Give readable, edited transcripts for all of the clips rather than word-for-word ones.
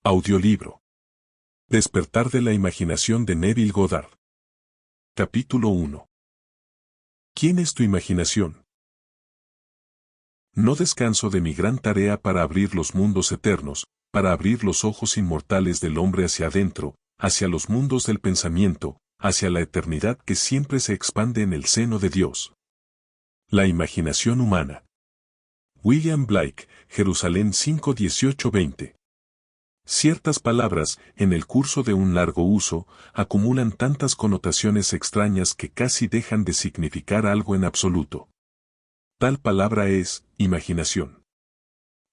Audiolibro. Despertar de la imaginación de Neville Goddard. Capítulo 1. ¿Quién es tu imaginación? No descanso de mi gran tarea para abrir los mundos eternos, para abrir los ojos inmortales del hombre hacia adentro, hacia los mundos del pensamiento, hacia la eternidad que siempre se expande en el seno de Dios. La imaginación humana. William Blake, Jerusalén 5:18-20. Ciertas palabras, en el curso de un largo uso, acumulan tantas connotaciones extrañas que casi dejan de significar algo en absoluto. Tal palabra es, imaginación.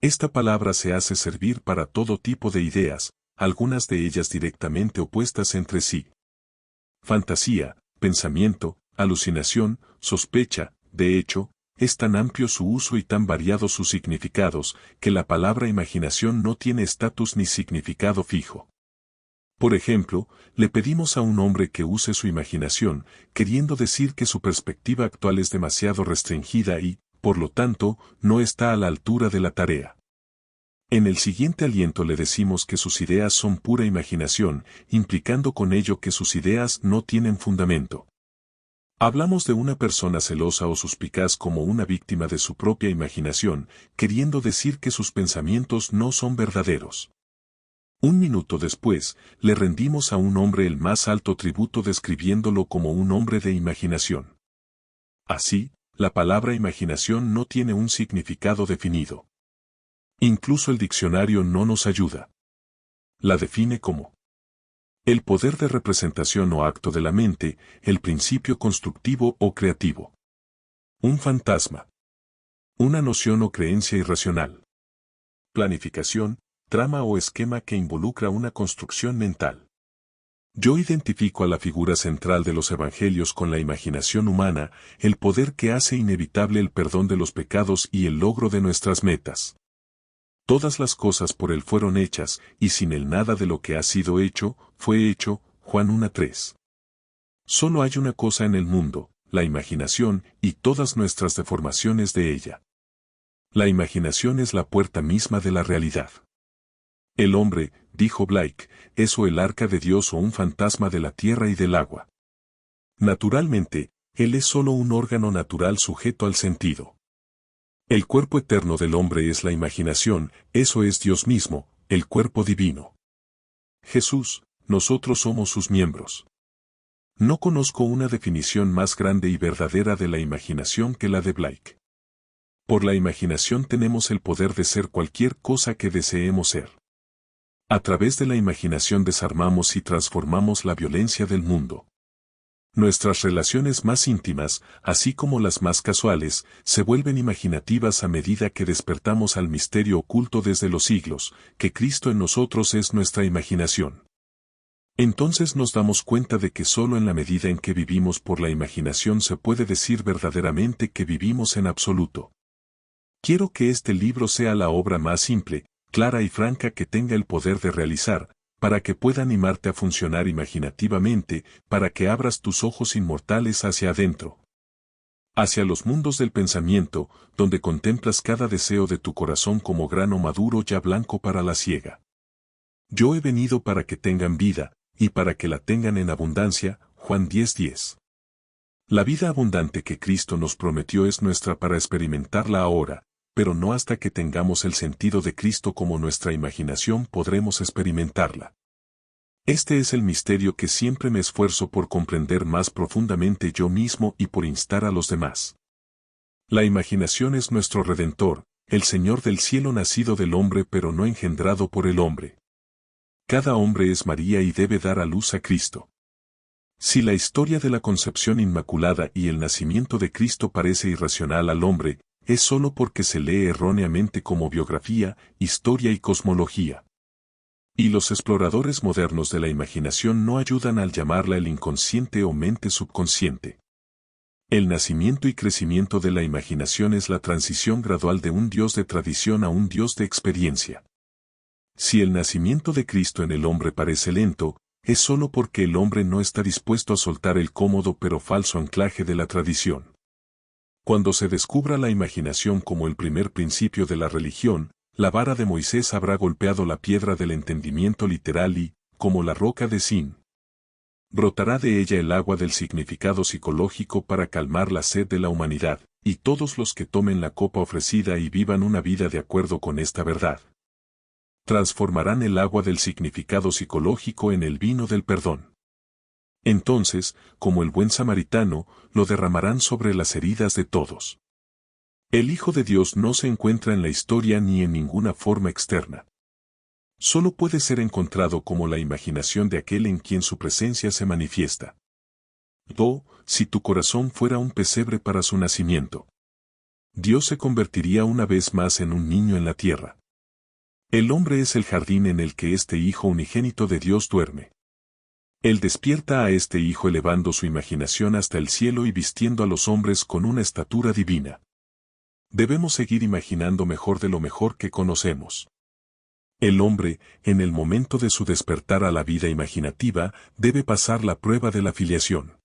Esta palabra se hace servir para todo tipo de ideas, algunas de ellas directamente opuestas entre sí. Fantasía, pensamiento, alucinación, sospecha, de hecho, es tan amplio su uso y tan variados sus significados, que la palabra imaginación no tiene estatus ni significado fijo. Por ejemplo, le pedimos a un hombre que use su imaginación, queriendo decir que su perspectiva actual es demasiado restringida y, por lo tanto, no está a la altura de la tarea. En el siguiente aliento le decimos que sus ideas son pura imaginación, implicando con ello que sus ideas no tienen fundamento. Hablamos de una persona celosa o suspicaz como una víctima de su propia imaginación, queriendo decir que sus pensamientos no son verdaderos. Un minuto después, le rendimos a un hombre el más alto tributo describiéndolo como un hombre de imaginación. Así, la palabra imaginación no tiene un significado definido. Incluso el diccionario no nos ayuda. La define como el poder de representación o acto de la mente, el principio constructivo o creativo. Un fantasma. Una noción o creencia irracional. Planificación, trama o esquema que involucra una construcción mental. Yo identifico a la figura central de los evangelios con la imaginación humana, el poder que hace inevitable el perdón de los pecados y el logro de nuestras metas. Todas las cosas por él fueron hechas, y sin él nada de lo que ha sido hecho, fue hecho. Juan 1:3. Solo hay una cosa en el mundo, la imaginación, y todas nuestras deformaciones de ella. La imaginación es la puerta misma de la realidad. El hombre, dijo Blake, es o el arca de Dios o un fantasma de la tierra y del agua. Naturalmente, él es solo un órgano natural sujeto al sentido. El cuerpo eterno del hombre es la imaginación, eso es Dios mismo, el cuerpo divino. Jesús, nosotros somos sus miembros. No conozco una definición más grande y verdadera de la imaginación que la de Blake. Por la imaginación tenemos el poder de ser cualquier cosa que deseemos ser. A través de la imaginación desarmamos y transformamos la violencia del mundo. Nuestras relaciones más íntimas, así como las más casuales, se vuelven imaginativas a medida que despertamos al misterio oculto desde los siglos, que Cristo en nosotros es nuestra imaginación. Entonces nos damos cuenta de que solo en la medida en que vivimos por la imaginación se puede decir verdaderamente que vivimos en absoluto. Quiero que este libro sea la obra más simple, clara y franca que tenga el poder de realizar, para que pueda animarte a funcionar imaginativamente, para que abras tus ojos inmortales hacia adentro. Hacia los mundos del pensamiento, donde contemplas cada deseo de tu corazón como grano maduro ya blanco para la siega. Yo he venido para que tengan vida, y para que la tengan en abundancia, Juan 10:10. La vida abundante que Cristo nos prometió es nuestra para experimentarla ahora, pero no hasta que tengamos el sentido de Cristo como nuestra imaginación podremos experimentarla. Este es el misterio que siempre me esfuerzo por comprender más profundamente yo mismo y por instar a los demás. La imaginación es nuestro Redentor, el Señor del cielo nacido del hombre pero no engendrado por el hombre. Cada hombre es María y debe dar a luz a Cristo. Si la historia de la concepción inmaculada y el nacimiento de Cristo parece irracional al hombre, es solo porque se lee erróneamente como biografía, historia y cosmología. Y los exploradores modernos de la imaginación no ayudan al llamarla el inconsciente o mente subconsciente. El nacimiento y crecimiento de la imaginación es la transición gradual de un Dios de tradición a un Dios de experiencia. Si el nacimiento de Cristo en el hombre parece lento, es solo porque el hombre no está dispuesto a soltar el cómodo pero falso anclaje de la tradición. Cuando se descubra la imaginación como el primer principio de la religión, la vara de Moisés habrá golpeado la piedra del entendimiento literal y, como la roca de Sin, brotará de ella el agua del significado psicológico para calmar la sed de la humanidad, y todos los que tomen la copa ofrecida y vivan una vida de acuerdo con esta verdad, transformarán el agua del significado psicológico en el vino del perdón. Entonces, como el buen samaritano, lo derramarán sobre las heridas de todos. El Hijo de Dios no se encuentra en la historia ni en ninguna forma externa. Solo puede ser encontrado como la imaginación de aquel en quien su presencia se manifiesta. Si tu corazón fuera un pesebre para su nacimiento, Dios se convertiría una vez más en un niño en la tierra. El hombre es el jardín en el que este Hijo unigénito de Dios duerme. Él despierta a este Hijo elevando su imaginación hasta el cielo y vistiendo a los hombres con una estatura divina. Debemos seguir imaginando mejor de lo mejor que conocemos. El hombre, en el momento de su despertar a la vida imaginativa, debe pasar la prueba de la filiación.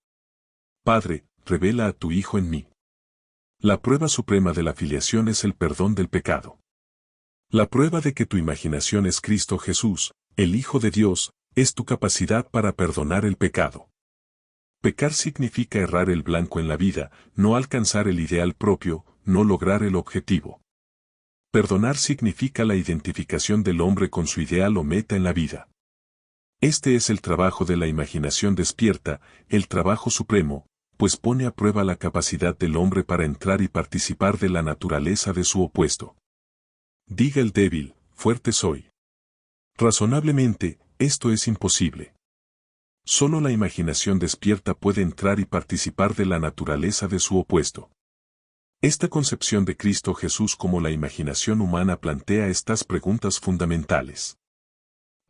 Padre, revela a tu Hijo en mí. La prueba suprema de la filiación es el perdón del pecado. La prueba de que tu imaginación es Cristo Jesús, el Hijo de Dios, es tu capacidad para perdonar el pecado. Pecar significa errar el blanco en la vida, no alcanzar el ideal propio, no lograr el objetivo. Perdonar significa la identificación del hombre con su ideal o meta en la vida. Este es el trabajo de la imaginación despierta, el trabajo supremo, pues pone a prueba la capacidad del hombre para entrar y participar de la naturaleza de su opuesto. Diga el débil, fuerte soy. Razonablemente, esto es imposible. Solo la imaginación despierta puede entrar y participar de la naturaleza de su opuesto. Esta concepción de Cristo Jesús como la imaginación humana plantea estas preguntas fundamentales.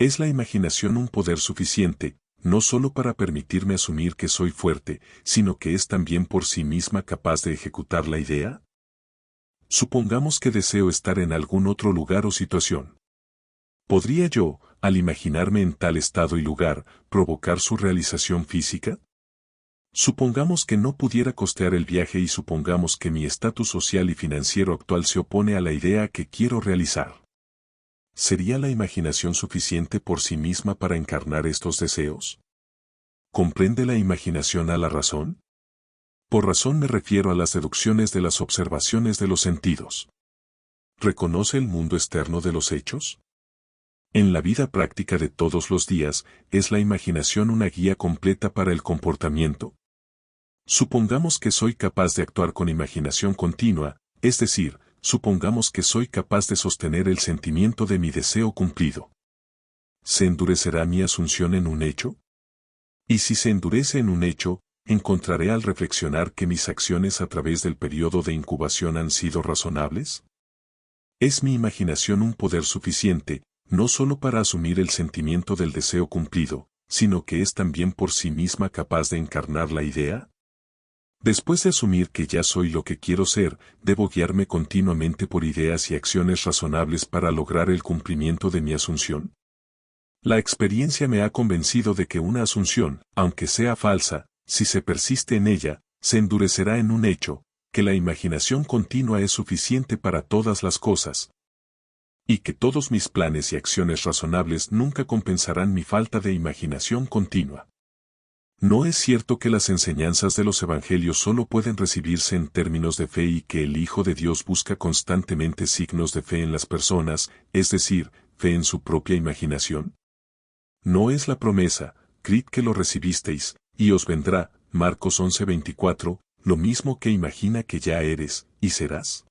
¿Es la imaginación un poder suficiente, no solo para permitirme asumir que soy fuerte, sino que es también por sí misma capaz de ejecutar la idea? Supongamos que deseo estar en algún otro lugar o situación. ¿Podría yo, al imaginarme en tal estado y lugar, provocar su realización física? Supongamos que no pudiera costear el viaje y supongamos que mi estatus social y financiero actual se opone a la idea que quiero realizar. ¿Sería la imaginación suficiente por sí misma para encarnar estos deseos? ¿Comprende la imaginación a la razón? Por razón me refiero a las deducciones de las observaciones de los sentidos. ¿Reconoce el mundo externo de los hechos? En la vida práctica de todos los días, ¿es la imaginación una guía completa para el comportamiento? Supongamos que soy capaz de actuar con imaginación continua, es decir, supongamos que soy capaz de sostener el sentimiento de mi deseo cumplido. ¿Se endurecerá mi asunción en un hecho? Y si se endurece en un hecho, ¿encontraré al reflexionar que mis acciones a través del periodo de incubación han sido razonables? ¿Es mi imaginación un poder suficiente, no solo para asumir el sentimiento del deseo cumplido, sino que es también por sí misma capaz de encarnar la idea? Después de asumir que ya soy lo que quiero ser, debo guiarme continuamente por ideas y acciones razonables para lograr el cumplimiento de mi asunción. La experiencia me ha convencido de que una asunción, aunque sea falsa, si se persiste en ella, se endurecerá en un hecho, que la imaginación continua es suficiente para todas las cosas, y que todos mis planes y acciones razonables nunca compensarán mi falta de imaginación continua. ¿No es cierto que las enseñanzas de los evangelios solo pueden recibirse en términos de fe y que el Hijo de Dios busca constantemente signos de fe en las personas, es decir, fe en su propia imaginación? ¿No es la promesa, creed que lo recibisteis, y os vendrá, Marcos 11:24, lo mismo que imagina que ya eres, y serás?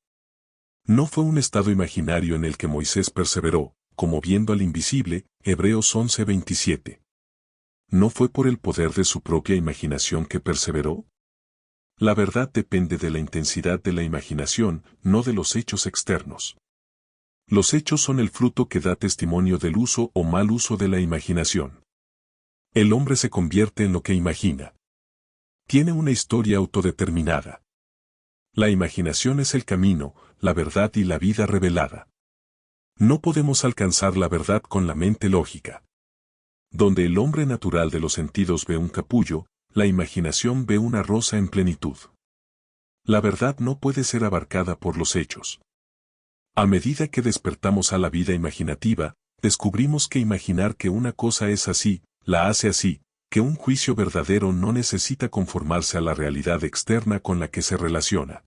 No fue un estado imaginario en el que Moisés perseveró, como viendo al invisible, Hebreos 11:27. ¿No fue por el poder de su propia imaginación que perseveró? La verdad depende de la intensidad de la imaginación, no de los hechos externos. Los hechos son el fruto que da testimonio del uso o mal uso de la imaginación. El hombre se convierte en lo que imagina. Tiene una historia autodeterminada. La imaginación es el camino, la verdad y la vida revelada. No podemos alcanzar la verdad con la mente lógica. Donde el hombre natural de los sentidos ve un capullo, la imaginación ve una rosa en plenitud. La verdad no puede ser abarcada por los hechos. A medida que despertamos a la vida imaginativa, descubrimos que imaginar que una cosa es así, la hace así, que un juicio verdadero no necesita conformarse a la realidad externa con la que se relaciona.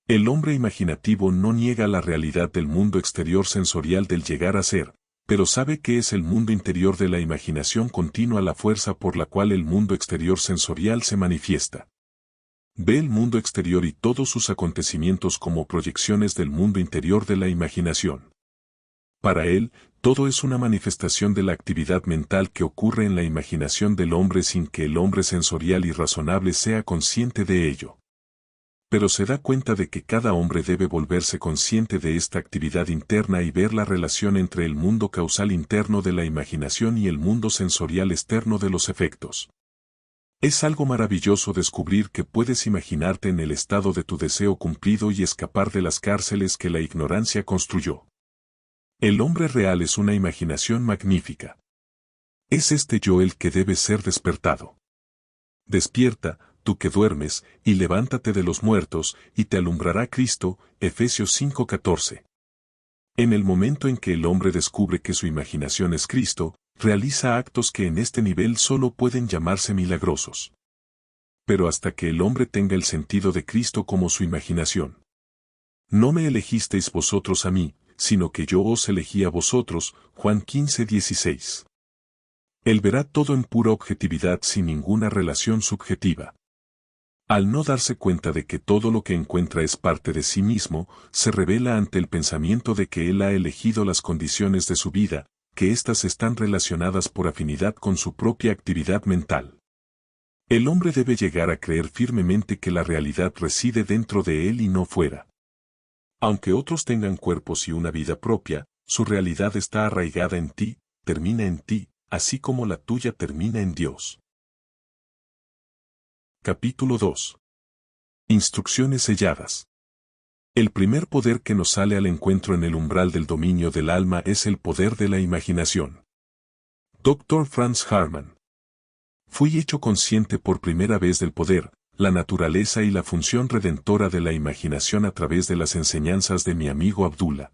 El hombre imaginativo no niega la realidad del mundo exterior sensorial del llegar a ser, pero sabe que es el mundo interior de la imaginación continua la fuerza por la cual el mundo exterior sensorial se manifiesta. Ve el mundo exterior y todos sus acontecimientos como proyecciones del mundo interior de la imaginación. Para él, todo es una manifestación de la actividad mental que ocurre en la imaginación del hombre sin que el hombre sensorial y razonable sea consciente de ello. Pero se da cuenta de que cada hombre debe volverse consciente de esta actividad interna y ver la relación entre el mundo causal interno de la imaginación y el mundo sensorial externo de los efectos. Es algo maravilloso descubrir que puedes imaginarte en el estado de tu deseo cumplido y escapar de las cárceles que la ignorancia construyó. El hombre real es una imaginación magnífica. Es este yo el que debe ser despertado. Despierta, tú que duermes, y levántate de los muertos, y te alumbrará Cristo, Efesios 5:14. En el momento en que el hombre descubre que su imaginación es Cristo, realiza actos que en este nivel solo pueden llamarse milagrosos. Pero hasta que el hombre tenga el sentido de Cristo como su imaginación. No me elegisteis vosotros a mí, sino que yo os elegí a vosotros, Juan 15:16. Él verá todo en pura objetividad sin ninguna relación subjetiva. Al no darse cuenta de que todo lo que encuentra es parte de sí mismo, se revela ante el pensamiento de que él ha elegido las condiciones de su vida, que éstas están relacionadas por afinidad con su propia actividad mental. El hombre debe llegar a creer firmemente que la realidad reside dentro de él y no fuera. Aunque otros tengan cuerpos y una vida propia, su realidad está arraigada en ti, termina en ti, así como la tuya termina en Dios. Capítulo 2. Instrucciones selladas. El primer poder que nos sale al encuentro en el umbral del dominio del alma es el poder de la imaginación. Dr. Franz Hartmann. Fui hecho consciente por primera vez del poder, la naturaleza y la función redentora de la imaginación a través de las enseñanzas de mi amigo Abdullah.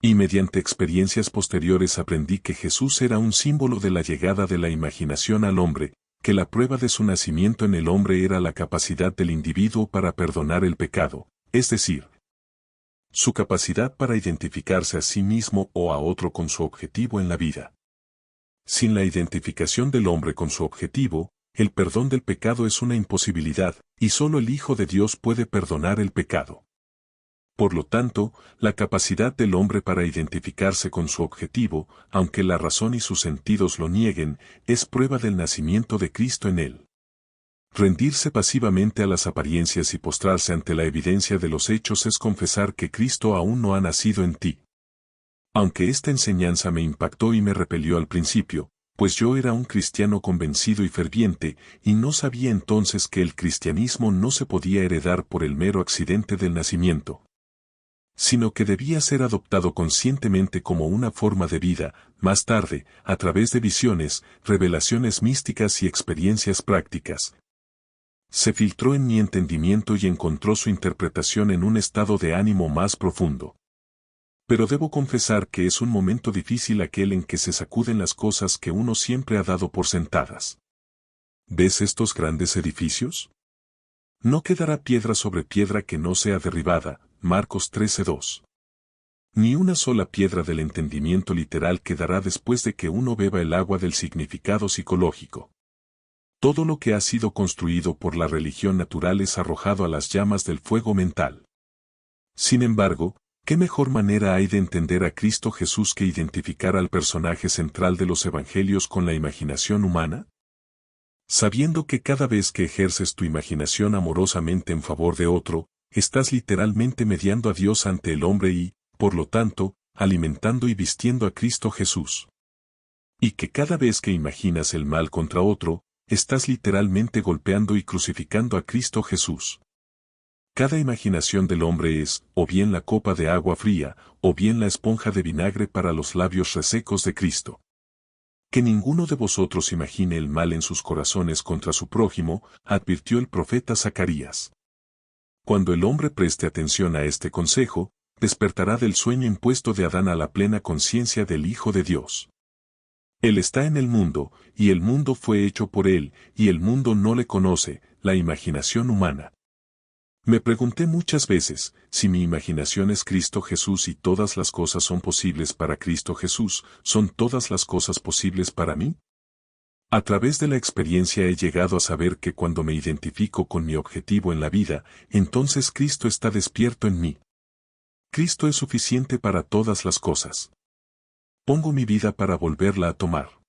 Y mediante experiencias posteriores aprendí que Jesús era un símbolo de la llegada de la imaginación al hombre, que la prueba de su nacimiento en el hombre era la capacidad del individuo para perdonar el pecado, es decir, su capacidad para identificarse a sí mismo o a otro con su objetivo en la vida. Sin la identificación del hombre con su objetivo, el perdón del pecado es una imposibilidad, y solo el Hijo de Dios puede perdonar el pecado. Por lo tanto, la capacidad del hombre para identificarse con su objetivo, aunque la razón y sus sentidos lo nieguen, es prueba del nacimiento de Cristo en él. Rendirse pasivamente a las apariencias y postrarse ante la evidencia de los hechos es confesar que Cristo aún no ha nacido en ti. Aunque esta enseñanza me impactó y me repelió al principio, pues yo era un cristiano convencido y ferviente, y no sabía entonces que el cristianismo no se podía heredar por el mero accidente del nacimiento, sino que debía ser adoptado conscientemente como una forma de vida, más tarde, a través de visiones, revelaciones místicas y experiencias prácticas. Se filtró en mi entendimiento y encontró su interpretación en un estado de ánimo más profundo. Pero debo confesar que es un momento difícil aquel en que se sacuden las cosas que uno siempre ha dado por sentadas. ¿Ves estos grandes edificios? No quedará piedra sobre piedra que no sea derribada, Marcos 13:2. Ni una sola piedra del entendimiento literal quedará después de que uno beba el agua del significado psicológico. Todo lo que ha sido construido por la religión natural es arrojado a las llamas del fuego mental. Sin embargo, ¿qué mejor manera hay de entender a Cristo Jesús que identificar al personaje central de los evangelios con la imaginación humana? Sabiendo que cada vez que ejerces tu imaginación amorosamente en favor de otro, estás literalmente mediando a Dios ante el hombre y, por lo tanto, alimentando y vistiendo a Cristo Jesús. Y que cada vez que imaginas el mal contra otro, estás literalmente golpeando y crucificando a Cristo Jesús. Cada imaginación del hombre es, o bien la copa de agua fría, o bien la esponja de vinagre para los labios resecos de Cristo. Que ninguno de vosotros imagine el mal en sus corazones contra su prójimo, advirtió el profeta Zacarías. Cuando el hombre preste atención a este consejo, despertará del sueño impuesto de Adán a la plena conciencia del Hijo de Dios. Él está en el mundo, y el mundo fue hecho por él, y el mundo no le conoce, la imaginación humana. Me pregunté muchas veces, si mi imaginación es Cristo Jesús y todas las cosas son posibles para Cristo Jesús, ¿son todas las cosas posibles para mí? A través de la experiencia he llegado a saber que cuando me identifico con mi objetivo en la vida, entonces Cristo está despierto en mí. Cristo es suficiente para todas las cosas. Pongo mi vida para volverla a tomar.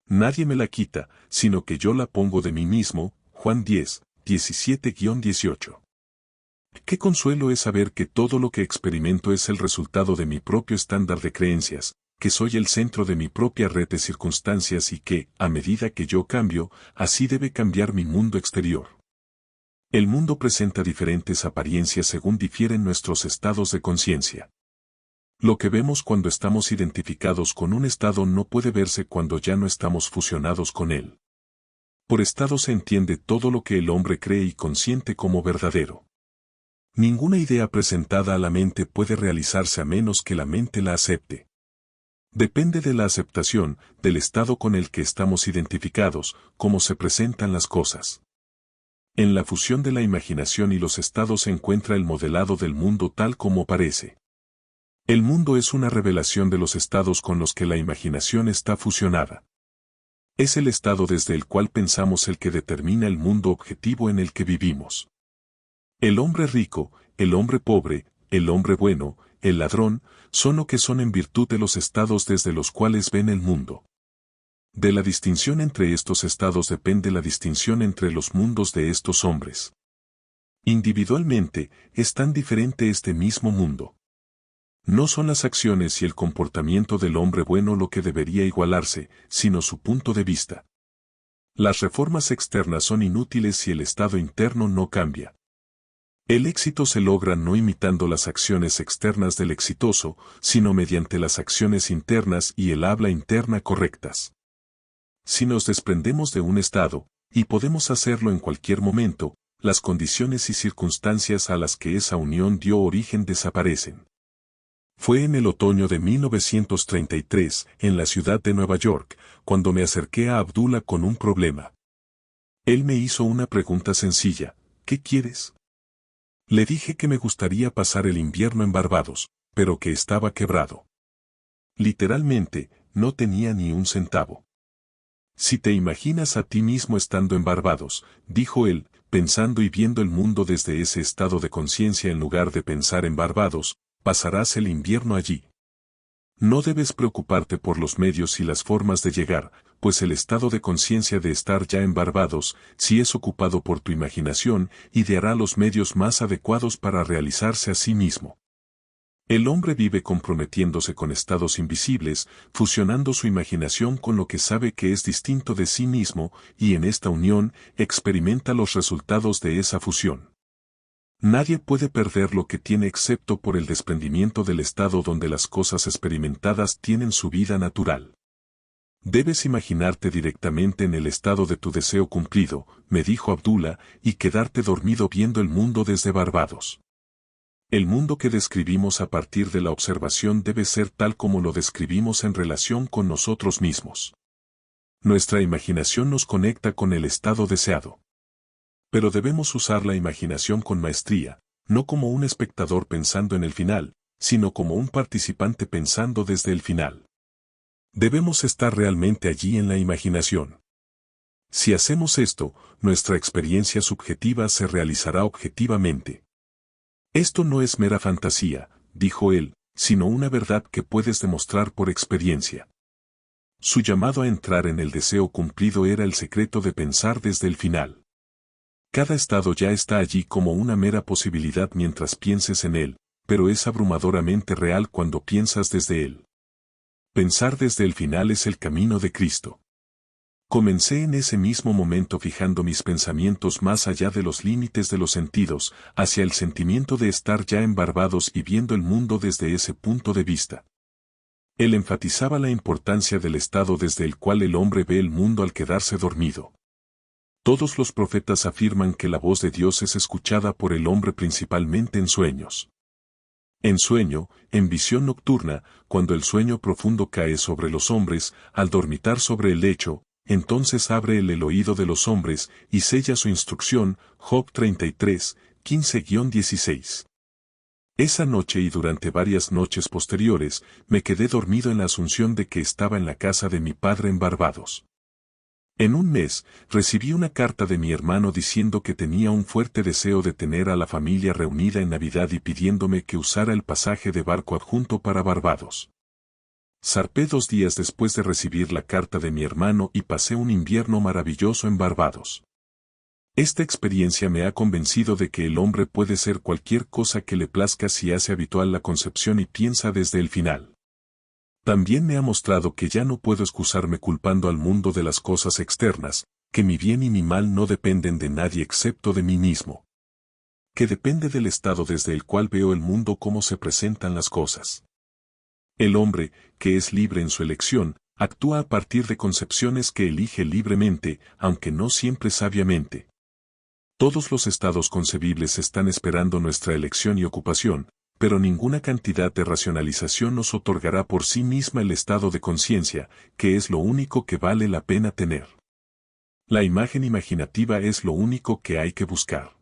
Nadie me la quita, sino que yo la pongo de mí mismo. Juan 10, 17-18. Qué consuelo es saber que todo lo que experimento es el resultado de mi propio estándar de creencias, que soy el centro de mi propia red de circunstancias y que, a medida que yo cambio, así debe cambiar mi mundo exterior. El mundo presenta diferentes apariencias según difieren nuestros estados de conciencia. Lo que vemos cuando estamos identificados con un estado no puede verse cuando ya no estamos fusionados con él. Por estado se entiende todo lo que el hombre cree y consiente como verdadero. Ninguna idea presentada a la mente puede realizarse a menos que la mente la acepte. Depende de la aceptación, del estado con el que estamos identificados, cómo se presentan las cosas. En la fusión de la imaginación y los estados se encuentra el modelado del mundo tal como parece. El mundo es una revelación de los estados con los que la imaginación está fusionada. Es el estado desde el cual pensamos el que determina el mundo objetivo en el que vivimos. El hombre rico, el hombre pobre, el hombre bueno, el ladrón, son lo que son en virtud de los estados desde los cuales ven el mundo. De la distinción entre estos estados depende la distinción entre los mundos de estos hombres. Individualmente, es tan diferente este mismo mundo. No son las acciones y el comportamiento del hombre bueno lo que debería igualarse, sino su punto de vista. Las reformas externas son inútiles si el estado interno no cambia. El éxito se logra no imitando las acciones externas del exitoso, sino mediante las acciones internas y el habla interna correctas. Si nos desprendemos de un estado, y podemos hacerlo en cualquier momento, las condiciones y circunstancias a las que esa unión dio origen desaparecen. Fue en el otoño de 1933, en la ciudad de Nueva York, cuando me acerqué a Abdullah con un problema. Él me hizo una pregunta sencilla: ¿qué quieres? Le dije que me gustaría pasar el invierno en Barbados, pero que estaba quebrado. Literalmente, no tenía ni un centavo. Si te imaginas a ti mismo estando en Barbados, dijo él, pensando y viendo el mundo desde ese estado de conciencia en lugar de pensar en Barbados, pasarás el invierno allí. No debes preocuparte por los medios y las formas de llegar, pues el estado de conciencia de estar ya en Barbados, si es ocupado por tu imaginación, ideará los medios más adecuados para realizarse a sí mismo. El hombre vive comprometiéndose con estados invisibles, fusionando su imaginación con lo que sabe que es distinto de sí mismo, y en esta unión, experimenta los resultados de esa fusión. Nadie puede perder lo que tiene excepto por el desprendimiento del estado donde las cosas experimentadas tienen su vida natural. Debes imaginarte directamente en el estado de tu deseo cumplido, me dijo Abdullah, y quedarte dormido viendo el mundo desde Barbados. El mundo que describimos a partir de la observación debe ser tal como lo describimos en relación con nosotros mismos. Nuestra imaginación nos conecta con el estado deseado. Pero debemos usar la imaginación con maestría, no como un espectador pensando en el final, sino como un participante pensando desde el final. Debemos estar realmente allí en la imaginación. Si hacemos esto, nuestra experiencia subjetiva se realizará objetivamente. Esto no es mera fantasía, dijo él, sino una verdad que puedes demostrar por experiencia. Su llamado a entrar en el deseo cumplido era el secreto de pensar desde el final. Cada estado ya está allí como una mera posibilidad mientras pienses en él, pero es abrumadoramente real cuando piensas desde él. Pensar desde el final es el camino de Cristo. Comencé en ese mismo momento fijando mis pensamientos más allá de los límites de los sentidos, hacia el sentimiento de estar ya en Barbados y viendo el mundo desde ese punto de vista. Él enfatizaba la importancia del estado desde el cual el hombre ve el mundo al quedarse dormido. Todos los profetas afirman que la voz de Dios es escuchada por el hombre principalmente en sueños. En sueño, en visión nocturna, cuando el sueño profundo cae sobre los hombres, al dormitar sobre el lecho, entonces abre el oído de los hombres, y sella su instrucción. Job 33, 15-16. Esa noche y durante varias noches posteriores, me quedé dormido en la asunción de que estaba en la casa de mi padre en Barbados. En un mes, recibí una carta de mi hermano diciendo que tenía un fuerte deseo de tener a la familia reunida en Navidad y pidiéndome que usara el pasaje de barco adjunto para Barbados. Zarpé 2 días después de recibir la carta de mi hermano y pasé un invierno maravilloso en Barbados. Esta experiencia me ha convencido de que el hombre puede ser cualquier cosa que le plazca si hace habitual la concepción y piensa desde el final. También me ha mostrado que ya no puedo excusarme culpando al mundo de las cosas externas, que mi bien y mi mal no dependen de nadie excepto de mí mismo. Que depende del estado desde el cual veo el mundo, cómo se presentan las cosas. El hombre, que es libre en su elección, actúa a partir de concepciones que elige libremente, aunque no siempre sabiamente. Todos los estados concebibles están esperando nuestra elección y ocupación, pero ninguna cantidad de racionalización nos otorgará por sí misma el estado de conciencia, que es lo único que vale la pena tener. La imagen imaginativa es lo único que hay que buscar.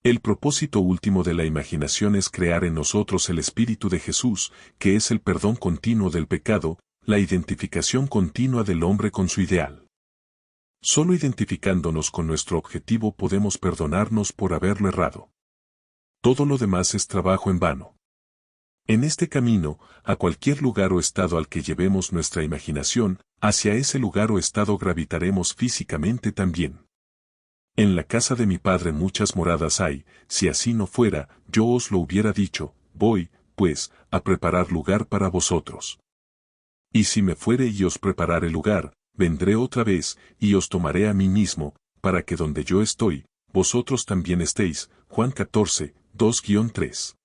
El propósito último de la imaginación es crear en nosotros el espíritu de Jesús, que es el perdón continuo del pecado, la identificación continua del hombre con su ideal. Solo identificándonos con nuestro objetivo podemos perdonarnos por haberlo errado. Todo lo demás es trabajo en vano. En este camino, a cualquier lugar o estado al que llevemos nuestra imaginación, hacia ese lugar o estado gravitaremos físicamente también. En la casa de mi padre muchas moradas hay, si así no fuera, yo os lo hubiera dicho, voy, pues, a preparar lugar para vosotros. Y si me fuere y os preparare lugar, vendré otra vez, y os tomaré a mí mismo, para que donde yo estoy, vosotros también estéis. Juan 14, 2-3.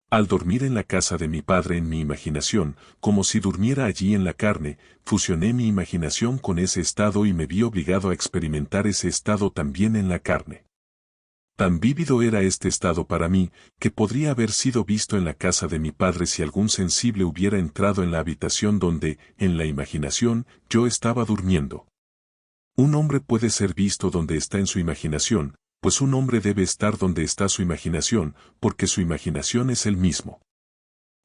Al dormir en la casa de mi padre en mi imaginación, como si durmiera allí en la carne, fusioné mi imaginación con ese estado y me vi obligado a experimentar ese estado también en la carne. Tan vívido era este estado para mí, que podría haber sido visto en la casa de mi padre si algún sensible hubiera entrado en la habitación donde, en la imaginación, yo estaba durmiendo. Un hombre puede ser visto donde está en su imaginación, pues un hombre debe estar donde está su imaginación, porque su imaginación es él mismo.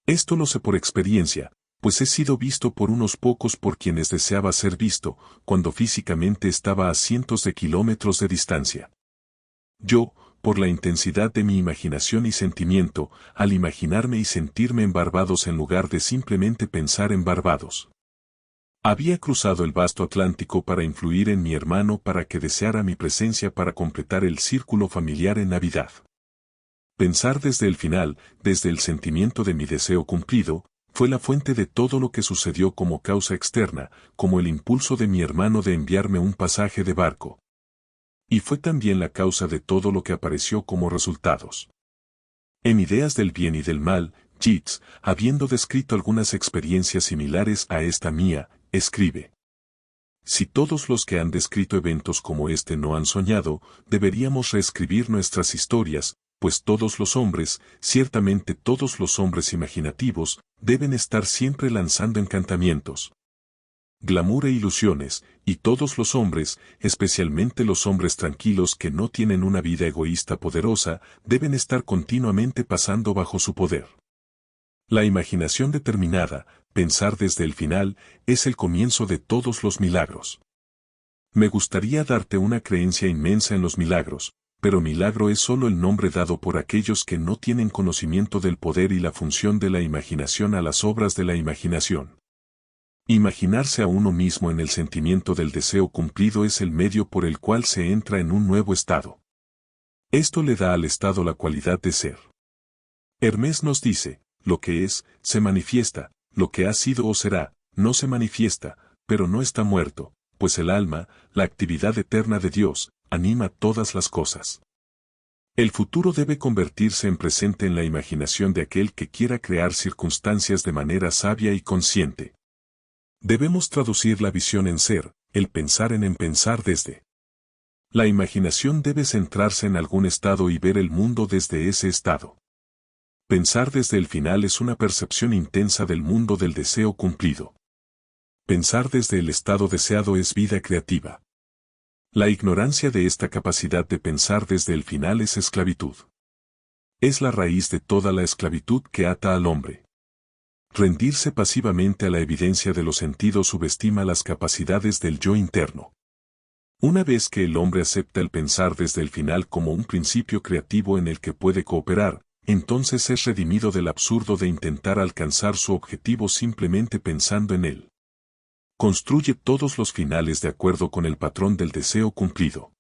Esto lo sé por experiencia, pues he sido visto por unos pocos por quienes deseaba ser visto, cuando físicamente estaba a cientos de kilómetros de distancia. Yo, por la intensidad de mi imaginación y sentimiento, al imaginarme y sentirme en Barbados en lugar de simplemente pensar en Barbados. Había cruzado el vasto Atlántico para influir en mi hermano para que deseara mi presencia para completar el círculo familiar en Navidad. Pensar desde el final, desde el sentimiento de mi deseo cumplido, fue la fuente de todo lo que sucedió como causa externa, como el impulso de mi hermano de enviarme un pasaje de barco. Y fue también la causa de todo lo que apareció como resultados. En Ideas del bien y del mal, Yeats, habiendo descrito algunas experiencias similares a esta mía, escribe: si todos los que han descrito eventos como este no han soñado, deberíamos reescribir nuestras historias, pues todos los hombres, ciertamente todos los hombres imaginativos, deben estar siempre lanzando encantamientos, glamour e ilusiones, y todos los hombres, especialmente los hombres tranquilos que no tienen una vida egoísta poderosa, deben estar continuamente pasando bajo su poder. La imaginación determinada, pensar desde el final, es el comienzo de todos los milagros. Me gustaría darte una creencia inmensa en los milagros, pero milagro es solo el nombre dado por aquellos que no tienen conocimiento del poder y la función de la imaginación a las obras de la imaginación. Imaginarse a uno mismo en el sentimiento del deseo cumplido es el medio por el cual se entra en un nuevo estado. Esto le da al estado la cualidad de ser. Hermés nos dice: lo que es, se manifiesta; lo que ha sido o será, no se manifiesta, pero no está muerto, pues el alma, la actividad eterna de Dios, anima todas las cosas. El futuro debe convertirse en presente en la imaginación de aquel que quiera crear circunstancias de manera sabia y consciente. Debemos traducir la visión en ser, el pensar en pensar desde. La imaginación debe centrarse en algún estado y ver el mundo desde ese estado. Pensar desde el final es una percepción intensa del mundo del deseo cumplido. Pensar desde el estado deseado es vida creativa. La ignorancia de esta capacidad de pensar desde el final es esclavitud. Es la raíz de toda la esclavitud que ata al hombre. Rendirse pasivamente a la evidencia de los sentidos subestima las capacidades del yo interno. Una vez que el hombre acepta el pensar desde el final como un principio creativo en el que puede cooperar, entonces es redimido del absurdo de intentar alcanzar su objetivo simplemente pensando en él. Construye todos los finales de acuerdo con el patrón del deseo cumplido.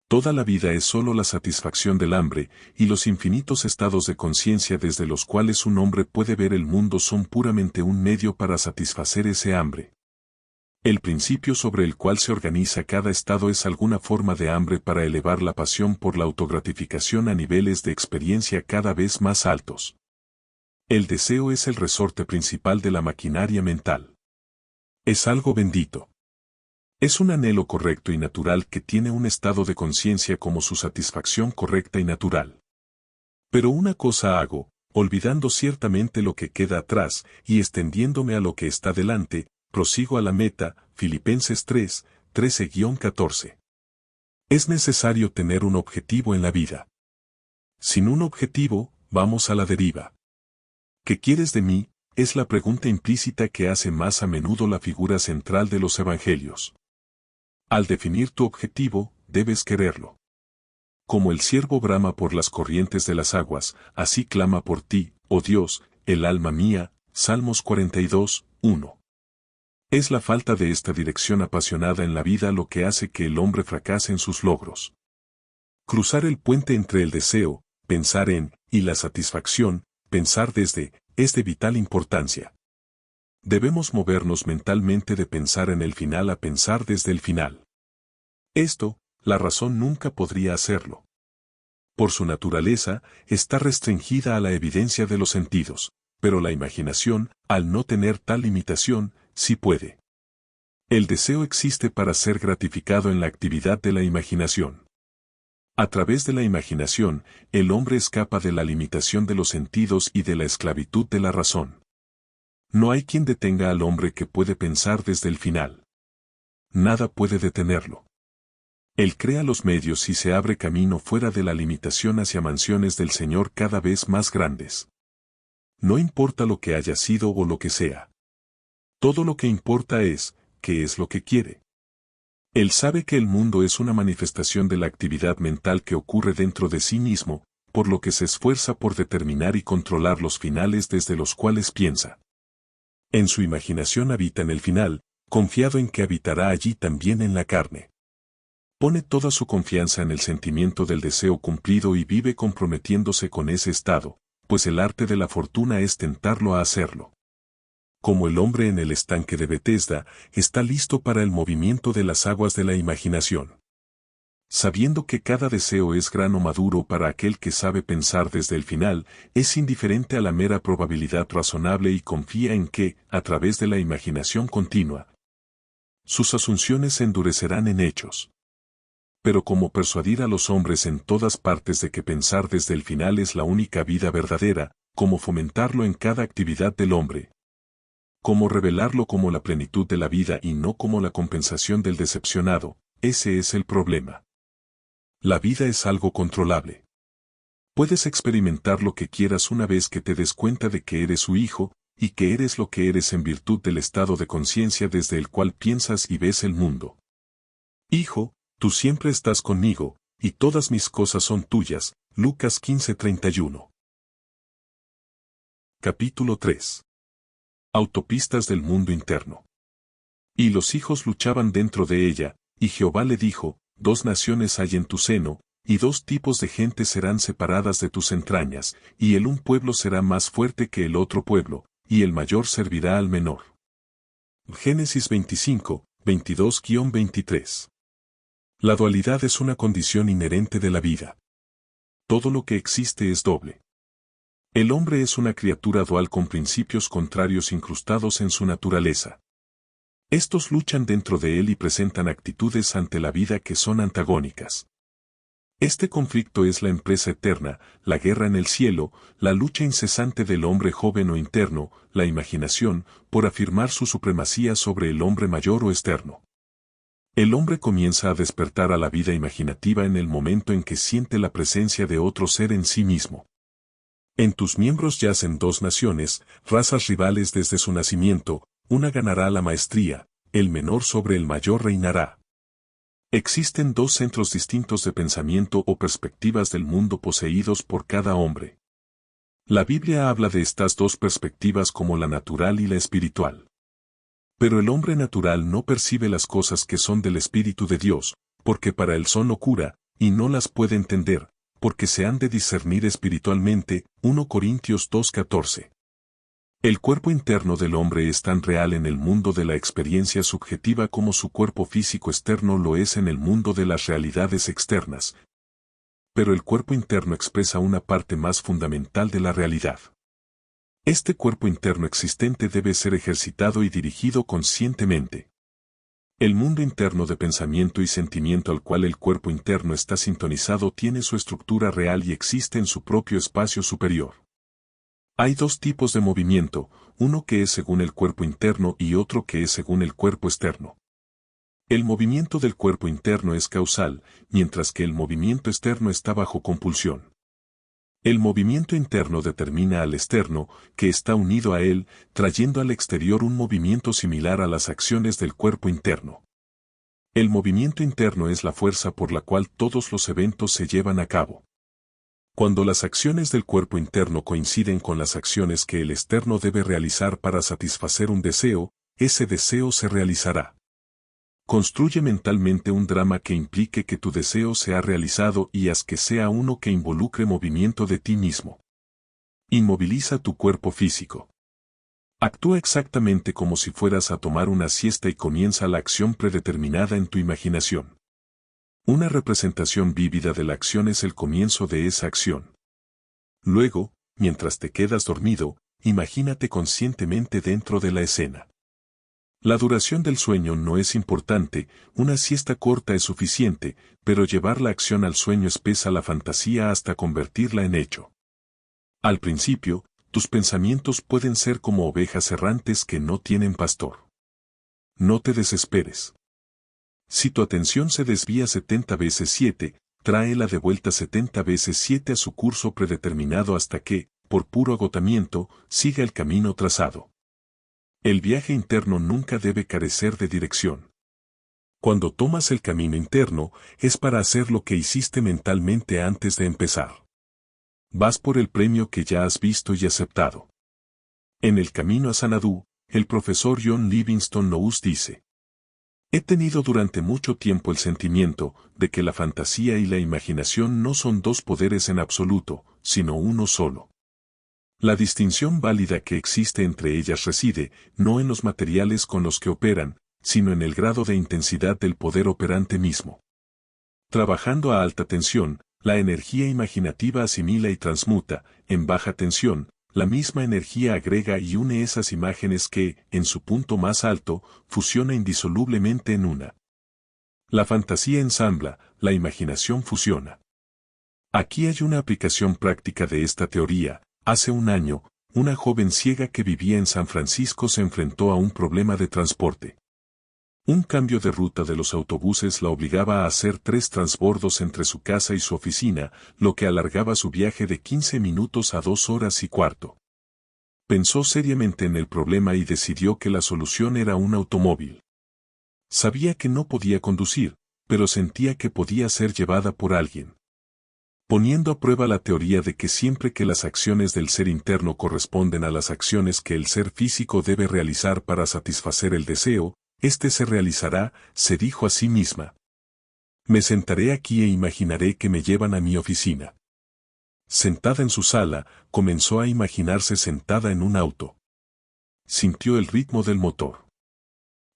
Toda la vida es solo la satisfacción del hambre, y los infinitos estados de conciencia desde los cuales un hombre puede ver el mundo son puramente un medio para satisfacer ese hambre. El principio sobre el cual se organiza cada estado es alguna forma de hambre para elevar la pasión por la autogratificación a niveles de experiencia cada vez más altos. El deseo es el resorte principal de la maquinaria mental. Es algo bendito. Es un anhelo correcto y natural que tiene un estado de conciencia como su satisfacción correcta y natural. Pero una cosa hago, olvidando ciertamente lo que queda atrás y extendiéndome a lo que está delante, prosigo a la meta, Filipenses 3, 13-14. Es necesario tener un objetivo en la vida. Sin un objetivo, vamos a la deriva. ¿Qué quieres de mí? Es la pregunta implícita que hace más a menudo la figura central de los evangelios. Al definir tu objetivo, debes quererlo. Como el ciervo brama por las corrientes de las aguas, así clama por ti, oh Dios, el alma mía, Salmos 42, 1. Es la falta de esta dirección apasionada en la vida lo que hace que el hombre fracase en sus logros. Cruzar el puente entre el deseo, pensar en, y la satisfacción, pensar desde, es de vital importancia. Debemos movernos mentalmente de pensar en el final a pensar desde el final. Esto, la razón nunca podría hacerlo. Por su naturaleza, está restringida a la evidencia de los sentidos, pero la imaginación, al no tener tal limitación, sí puede. El deseo existe para ser gratificado en la actividad de la imaginación. A través de la imaginación, el hombre escapa de la limitación de los sentidos y de la esclavitud de la razón. No hay quien detenga al hombre que puede pensar desde el final. Nada puede detenerlo. Él crea los medios y se abre camino fuera de la limitación hacia mansiones del Señor cada vez más grandes. No importa lo que haya sido o lo que sea. Todo lo que importa es, ¿qué es lo que quiere? Él sabe que el mundo es una manifestación de la actividad mental que ocurre dentro de sí mismo, por lo que se esfuerza por determinar y controlar los finales desde los cuales piensa. En su imaginación habita en el final, confiado en que habitará allí también en la carne. Pone toda su confianza en el sentimiento del deseo cumplido y vive comprometiéndose con ese estado, pues el arte de la fortuna es tentarlo a hacerlo. Como el hombre en el estanque de Betesda, está listo para el movimiento de las aguas de la imaginación. Sabiendo que cada deseo es grano maduro para aquel que sabe pensar desde el final, es indiferente a la mera probabilidad razonable y confía en que, a través de la imaginación continua, sus asunciones se endurecerán en hechos. Pero como persuadir a los hombres en todas partes de que pensar desde el final es la única vida verdadera, como fomentarlo en cada actividad del hombre, como revelarlo como la plenitud de la vida y no como la compensación del decepcionado, ese es el problema. La vida es algo controlable. Puedes experimentar lo que quieras una vez que te des cuenta de que eres su hijo, y que eres lo que eres en virtud del estado de conciencia desde el cual piensas y ves el mundo. Hijo, tú siempre estás conmigo, y todas mis cosas son tuyas. Lucas 15:31. Capítulo 3. Autopistas del mundo interno. Y los hijos luchaban dentro de ella, y Jehová le dijo, 2 naciones hay en tu seno, y 2 tipos de gente serán separadas de tus entrañas, y el un pueblo será más fuerte que el otro pueblo, y el mayor servirá al menor. Génesis 25, 22-23. La dualidad es una condición inherente de la vida. Todo lo que existe es doble. El hombre es una criatura dual con principios contrarios incrustados en su naturaleza. Estos luchan dentro de él y presentan actitudes ante la vida que son antagónicas. Este conflicto es la empresa eterna, la guerra en el cielo, la lucha incesante del hombre joven o interno, la imaginación, por afirmar su supremacía sobre el hombre mayor o externo. El hombre comienza a despertar a la vida imaginativa en el momento en que siente la presencia de otro ser en sí mismo. En tus miembros yacen dos naciones, razas rivales desde su nacimiento, una ganará la maestría, el menor sobre el mayor reinará. Existen dos centros distintos de pensamiento o perspectivas del mundo poseídos por cada hombre. La Biblia habla de estas dos perspectivas como la natural y la espiritual. Pero el hombre natural no percibe las cosas que son del Espíritu de Dios, porque para él son locura, y no las puede entender, porque se han de discernir espiritualmente. 1 Corintios 2:14. El cuerpo interno del hombre es tan real en el mundo de la experiencia subjetiva como su cuerpo físico externo lo es en el mundo de las realidades externas. Pero el cuerpo interno expresa una parte más fundamental de la realidad. Este cuerpo interno existente debe ser ejercitado y dirigido conscientemente. El mundo interno de pensamiento y sentimiento al cual el cuerpo interno está sintonizado tiene su estructura real y existe en su propio espacio superior. Hay dos tipos de movimiento, uno que es según el cuerpo interno y otro que es según el cuerpo externo. El movimiento del cuerpo interno es causal, mientras que el movimiento externo está bajo compulsión. El movimiento interno determina al externo, que está unido a él, trayendo al exterior un movimiento similar a las acciones del cuerpo interno. El movimiento interno es la fuerza por la cual todos los eventos se llevan a cabo. Cuando las acciones del cuerpo interno coinciden con las acciones que el externo debe realizar para satisfacer un deseo, ese deseo se realizará. Construye mentalmente un drama que implique que tu deseo sea realizado y haz que sea uno que involucre movimiento de ti mismo. Inmoviliza tu cuerpo físico. Actúa exactamente como si fueras a tomar una siesta y comienza la acción predeterminada en tu imaginación. Una representación vívida de la acción es el comienzo de esa acción. Luego, mientras te quedas dormido, imagínate conscientemente dentro de la escena. La duración del sueño no es importante, una siesta corta es suficiente, pero llevar la acción al sueño espesa la fantasía hasta convertirla en hecho. Al principio, tus pensamientos pueden ser como ovejas errantes que no tienen pastor. No te desesperes. Si tu atención se desvía 70 veces 7, tráela de vuelta 70 veces 7 a su curso predeterminado hasta que, por puro agotamiento, siga el camino trazado. El viaje interno nunca debe carecer de dirección. Cuando tomas el camino interno, es para hacer lo que hiciste mentalmente antes de empezar. Vas por el premio que ya has visto y aceptado. En el camino a Sanadú, el profesor John Livingston Nourse dice: he tenido durante mucho tiempo el sentimiento de que la fantasía y la imaginación no son dos poderes en absoluto, sino uno solo. La distinción válida que existe entre ellas reside, no en los materiales con los que operan, sino en el grado de intensidad del poder operante mismo. Trabajando a alta tensión, la energía imaginativa asimila y transmuta, en baja tensión, la misma energía agrega y une esas imágenes que, en su punto más alto, fusiona indisolublemente en una. La fantasía ensambla, la imaginación fusiona. Aquí hay una aplicación práctica de esta teoría. Hace un año, una joven ciega que vivía en San Francisco se enfrentó a un problema de transporte. Un cambio de ruta de los autobuses la obligaba a hacer 3 transbordos entre su casa y su oficina, lo que alargaba su viaje de 15 minutos a 2 horas y cuarto. Pensó seriamente en el problema y decidió que la solución era un automóvil. Sabía que no podía conducir, pero sentía que podía ser llevada por alguien. Poniendo a prueba la teoría de que siempre que las acciones del ser interno corresponden a las acciones que el ser físico debe realizar para satisfacer el deseo, este se realizará, se dijo a sí misma. Me sentaré aquí e imaginaré que me llevan a mi oficina. Sentada en su sala, comenzó a imaginarse sentada en un auto. Sintió el ritmo del motor.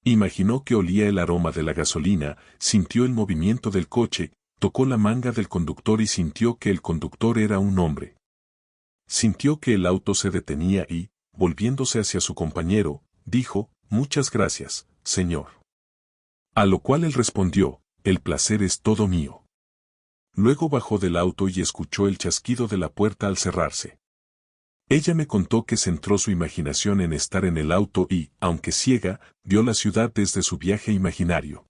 Imaginó que olía el aroma de la gasolina, sintió el movimiento del coche, tocó la manga del conductor y sintió que el conductor era un hombre. Sintió que el auto se detenía y, volviéndose hacia su compañero, dijo: muchas gracias, señor. A lo cual él respondió: el placer es todo mío. Luego bajó del auto y escuchó el chasquido de la puerta al cerrarse. Ella me contó que centró su imaginación en estar en el auto y, aunque ciega, vio la ciudad desde su viaje imaginario.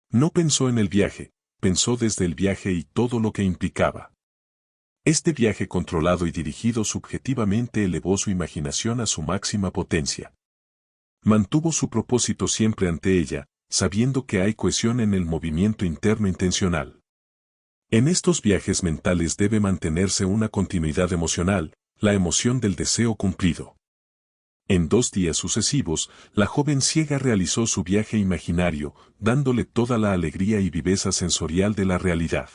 No pensó en el viaje, pensó desde el viaje y todo lo que implicaba. Este viaje controlado y dirigido subjetivamente elevó su imaginación a su máxima potencia. Mantuvo su propósito siempre ante ella, sabiendo que hay cohesión en el movimiento interno intencional. En estos viajes mentales debe mantenerse una continuidad emocional, la emoción del deseo cumplido. En 2 días sucesivos, la joven ciega realizó su viaje imaginario, dándole toda la alegría y viveza sensorial de la realidad.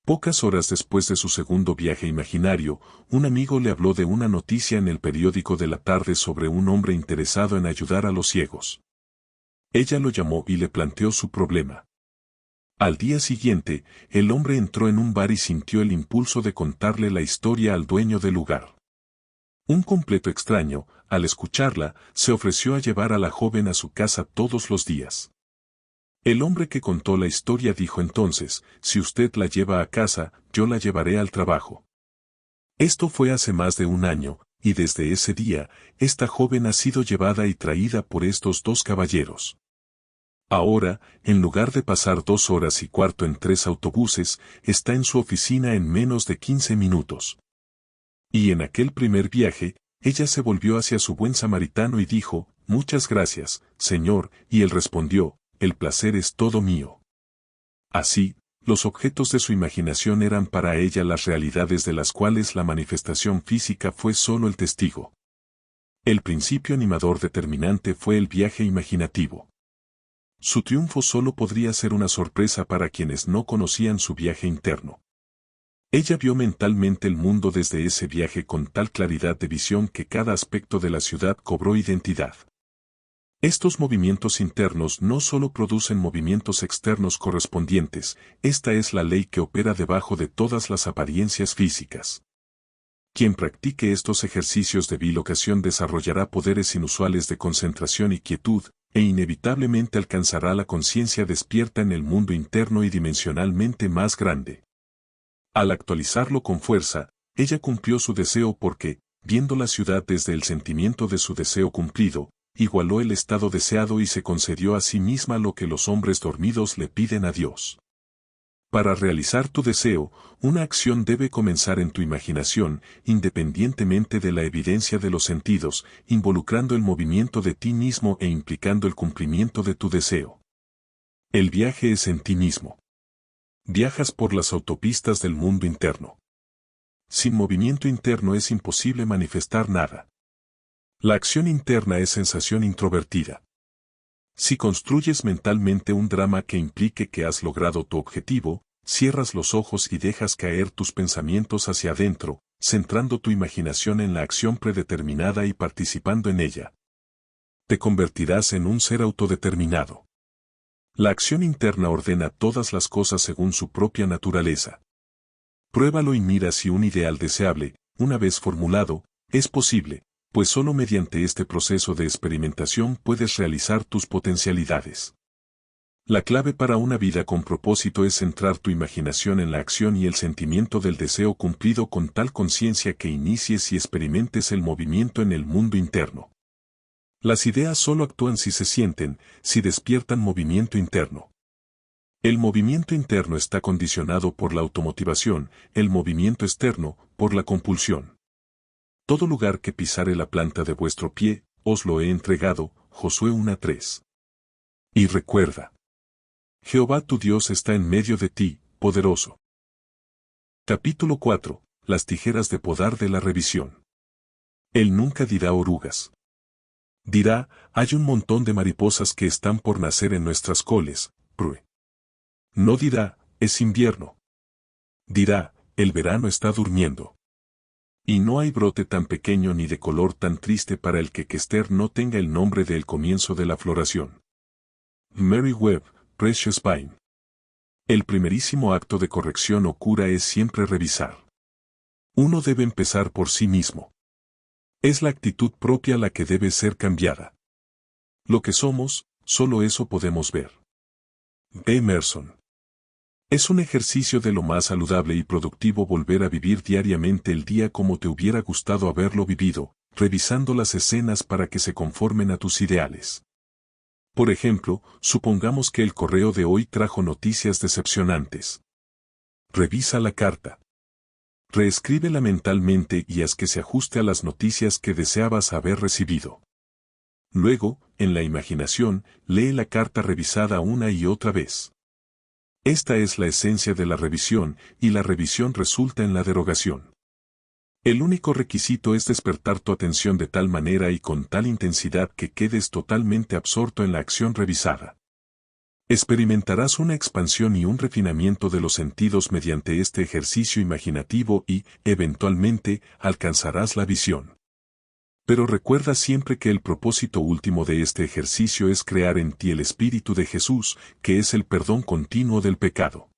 Pocas horas después de su segundo viaje imaginario, un amigo le habló de una noticia en el periódico de la tarde sobre un hombre interesado en ayudar a los ciegos. Ella lo llamó y le planteó su problema. Al día siguiente, el hombre entró en un bar y sintió el impulso de contarle la historia al dueño del lugar. Un completo extraño, al escucharla, se ofreció a llevar a la joven a su casa todos los días. El hombre que contó la historia dijo entonces, si usted la lleva a casa, yo la llevaré al trabajo. Esto fue hace más de 1 año, y desde ese día, esta joven ha sido llevada y traída por estos 2 caballeros. Ahora, en lugar de pasar 2 horas y cuarto en 3 autobuses, está en su oficina en menos de 15 minutos. Y en aquel primer viaje, ella se volvió hacia su buen samaritano y dijo, muchas gracias, Señor, y él respondió, el placer es todo mío. Así, los objetos de su imaginación eran para ella las realidades de las cuales la manifestación física fue solo el testigo. El principio animador determinante fue el viaje imaginativo. Su triunfo solo podría ser una sorpresa para quienes no conocían su viaje interno. Ella vio mentalmente el mundo desde ese viaje con tal claridad de visión que cada aspecto de la ciudad cobró identidad. Estos movimientos internos no solo producen movimientos externos correspondientes, esta es la ley que opera debajo de todas las apariencias físicas. Quien practique estos ejercicios de bilocación desarrollará poderes inusuales de concentración y quietud, e inevitablemente alcanzará la conciencia despierta en el mundo interno y dimensionalmente más grande. Al actualizarlo con fuerza, ella cumplió su deseo porque, viendo la ciudad desde el sentimiento de su deseo cumplido, igualó el estado deseado y se concedió a sí misma lo que los hombres dormidos le piden a Dios. Para realizar tu deseo, una acción debe comenzar en tu imaginación, independientemente de la evidencia de los sentidos, involucrando el movimiento de ti mismo e implicando el cumplimiento de tu deseo. El viaje es en ti mismo. Viajas por las autopistas del mundo interno. Sin movimiento interno es imposible manifestar nada. La acción interna es sensación introvertida. Si construyes mentalmente un drama que implique que has logrado tu objetivo, cierras los ojos y dejas caer tus pensamientos hacia adentro, centrando tu imaginación en la acción predeterminada y participando en ella. Te convertirás en un ser autodeterminado. La acción interna ordena todas las cosas según su propia naturaleza. Pruébalo y mira si un ideal deseable, una vez formulado, es posible, pues solo mediante este proceso de experimentación puedes realizar tus potencialidades. La clave para una vida con propósito es centrar tu imaginación en la acción y el sentimiento del deseo cumplido con tal conciencia que inicies y experimentes el movimiento en el mundo interno. Las ideas solo actúan si se sienten, si despiertan movimiento interno. El movimiento interno está condicionado por la automotivación, el movimiento externo, por la compulsión. Todo lugar que pisare la planta de vuestro pie, os lo he entregado, Josué 1:3. Y recuerda. Jehová tu Dios está en medio de ti, poderoso. Capítulo 4. Las tijeras de podar de la revisión. Él nunca dirá orugas. Dirá, hay un montón de mariposas que están por nacer en nuestras coles, Prue. No dirá, es invierno. Dirá, el verano está durmiendo. Y no hay brote tan pequeño ni de color tan triste para el que Kester no tenga el nombre del comienzo de la floración. Mary Webb, Precious Vine. El primerísimo acto de corrección o cura es siempre revisar. Uno debe empezar por sí mismo. Es la actitud propia la que debe ser cambiada. Lo que somos, solo eso podemos ver. Emerson. Es un ejercicio de lo más saludable y productivo volver a vivir diariamente el día como te hubiera gustado haberlo vivido, revisando las escenas para que se conformen a tus ideales. Por ejemplo, supongamos que el correo de hoy trajo noticias decepcionantes. Revisa la carta. Reescríbela mentalmente y haz que se ajuste a las noticias que deseabas haber recibido. Luego, en la imaginación, lee la carta revisada una y otra vez. Esta es la esencia de la revisión, y la revisión resulta en la derogación. El único requisito es despertar tu atención de tal manera y con tal intensidad que quedes totalmente absorto en la acción revisada. Experimentarás una expansión y un refinamiento de los sentidos mediante este ejercicio imaginativo y, eventualmente, alcanzarás la visión. Pero recuerda siempre que el propósito último de este ejercicio es crear en ti el Espíritu de Jesús, que es el perdón continuo del pecado.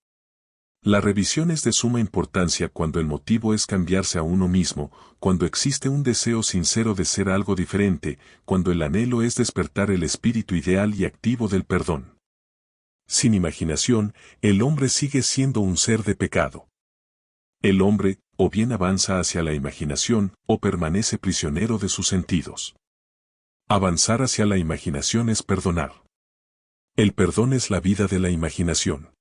La revisión es de suma importancia cuando el motivo es cambiarse a uno mismo, cuando existe un deseo sincero de ser algo diferente, cuando el anhelo es despertar el espíritu ideal y activo del perdón. Sin imaginación, el hombre sigue siendo un ser de pecado. El hombre, o bien avanza hacia la imaginación, o permanece prisionero de sus sentidos. Avanzar hacia la imaginación es perdonar. El perdón es la vida de la imaginación.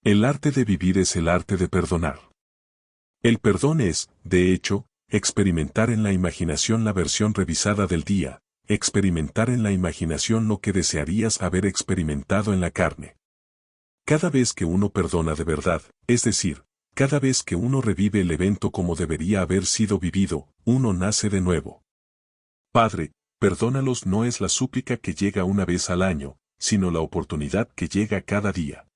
El arte de vivir es el arte de perdonar. El perdón es, de hecho, experimentar en la imaginación la versión revisada del día, experimentar en la imaginación lo que desearías haber experimentado en la carne. Cada vez que uno perdona de verdad, es decir, cada vez que uno revive el evento como debería haber sido vivido, uno nace de nuevo. Padre, perdónalos no es la súplica que llega una vez al año, sino la oportunidad que llega cada día.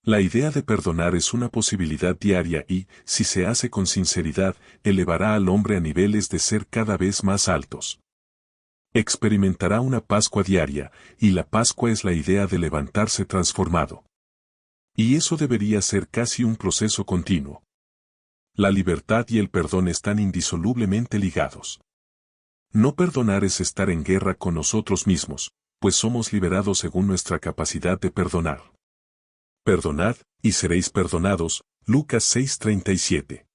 La idea de perdonar es una posibilidad diaria y, si se hace con sinceridad, elevará al hombre a niveles de ser cada vez más altos. Experimentará una Pascua diaria, y la Pascua es la idea de levantarse transformado. Y eso debería ser casi un proceso continuo. La libertad y el perdón están indisolublemente ligados. No perdonar es estar en guerra con nosotros mismos, pues somos liberados según nuestra capacidad de perdonar. Perdonad, y seréis perdonados, Lucas 6:37.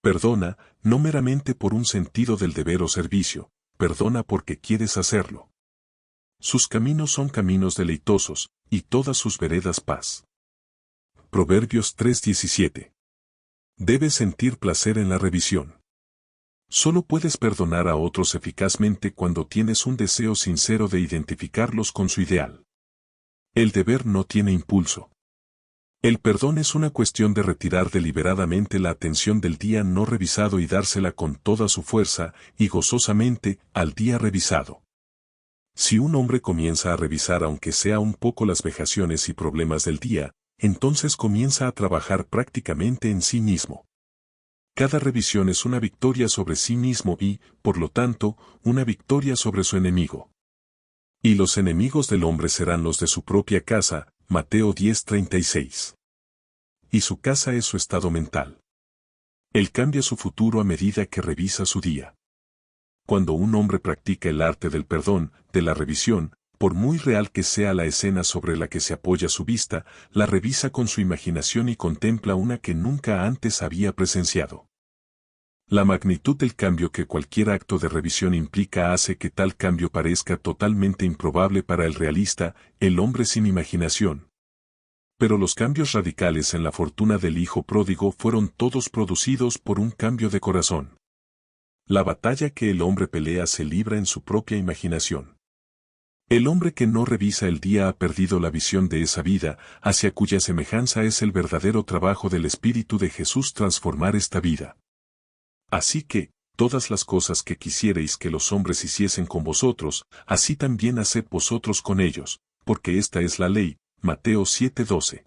Perdona, no meramente por un sentido del deber o servicio, perdona porque quieres hacerlo. Sus caminos son caminos deleitosos, y todas sus veredas paz. Proverbios 3:17. Debes sentir placer en la revisión. Solo puedes perdonar a otros eficazmente cuando tienes un deseo sincero de identificarlos con su ideal. El deber no tiene impulso. El perdón es una cuestión de retirar deliberadamente la atención del día no revisado y dársela con toda su fuerza, y gozosamente, al día revisado. Si un hombre comienza a revisar aunque sea un poco las vejaciones y problemas del día, entonces comienza a trabajar prácticamente en sí mismo. Cada revisión es una victoria sobre sí mismo y, por lo tanto, una victoria sobre su enemigo. Y los enemigos del hombre serán los de su propia casa, Mateo 10:36. Y su casa es su estado mental. Él cambia su futuro a medida que revisa su día. Cuando un hombre practica el arte del perdón, de la revisión, por muy real que sea la escena sobre la que se apoya su vista, la revisa con su imaginación y contempla una que nunca antes había presenciado. La magnitud del cambio que cualquier acto de revisión implica hace que tal cambio parezca totalmente improbable para el realista, el hombre sin imaginación. Pero los cambios radicales en la fortuna del hijo pródigo fueron todos producidos por un cambio de corazón. La batalla que el hombre pelea se libra en su propia imaginación. El hombre que no revisa el día ha perdido la visión de esa vida, hacia cuya semejanza es el verdadero trabajo del Espíritu de Jesús transformar esta vida. Así que, todas las cosas que quisierais que los hombres hiciesen con vosotros, así también haced vosotros con ellos, porque esta es la ley, Mateo 7:12.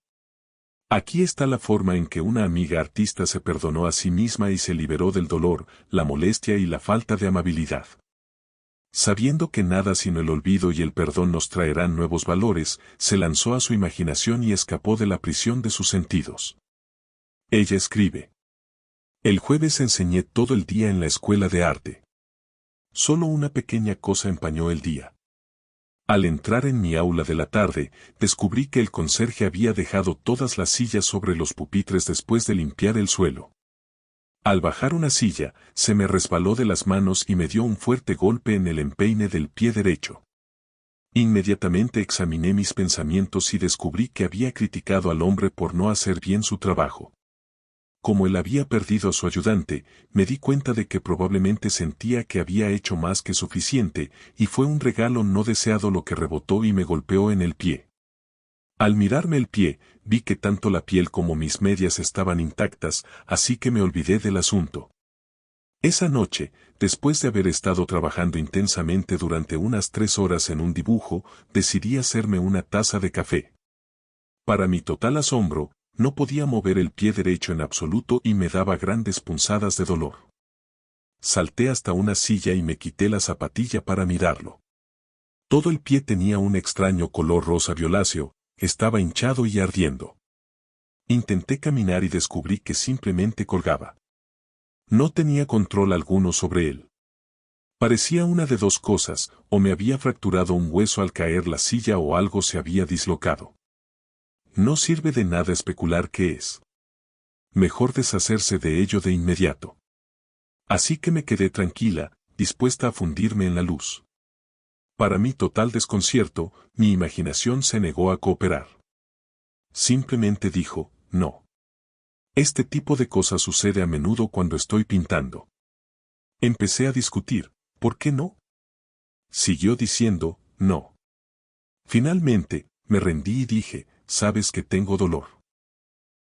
Aquí está la forma en que una amiga artista se perdonó a sí misma y se liberó del dolor, la molestia y la falta de amabilidad. Sabiendo que nada sino el olvido y el perdón nos traerán nuevos valores, se lanzó a su imaginación y escapó de la prisión de sus sentidos. Ella escribe: el jueves enseñé todo el día en la escuela de arte. Solo una pequeña cosa empañó el día. Al entrar en mi aula de la tarde, descubrí que el conserje había dejado todas las sillas sobre los pupitres después de limpiar el suelo. Al bajar una silla, se me resbaló de las manos y me dio un fuerte golpe en el empeine del pie derecho. Inmediatamente examiné mis pensamientos y descubrí que había criticado al hombre por no hacer bien su trabajo. Como él había perdido a su ayudante, me di cuenta de que probablemente sentía que había hecho más que suficiente, y fue un regalo no deseado lo que rebotó y me golpeó en el pie. Al mirarme el pie, vi que tanto la piel como mis medias estaban intactas, así que me olvidé del asunto. Esa noche, después de haber estado trabajando intensamente durante unas 3 horas en un dibujo, decidí hacerme una taza de café. Para mi total asombro, no podía mover el pie derecho en absoluto y me daba grandes punzadas de dolor. Salté hasta una silla y me quité la zapatilla para mirarlo. Todo el pie tenía un extraño color rosa violáceo, estaba hinchado y ardiendo. Intenté caminar y descubrí que simplemente colgaba. No tenía control alguno sobre él. Parecía una de dos cosas, o me había fracturado un hueso al caer la silla o algo se había dislocado. No sirve de nada especular qué es. Mejor deshacerse de ello de inmediato. Así que me quedé tranquila, dispuesta a fundirme en la luz. Para mi total desconcierto, mi imaginación se negó a cooperar. Simplemente dijo, no. Este tipo de cosas sucede a menudo cuando estoy pintando. Empecé a discutir, ¿por qué no? Siguió diciendo, no. Finalmente, me rendí y dije, sabes que tengo dolor.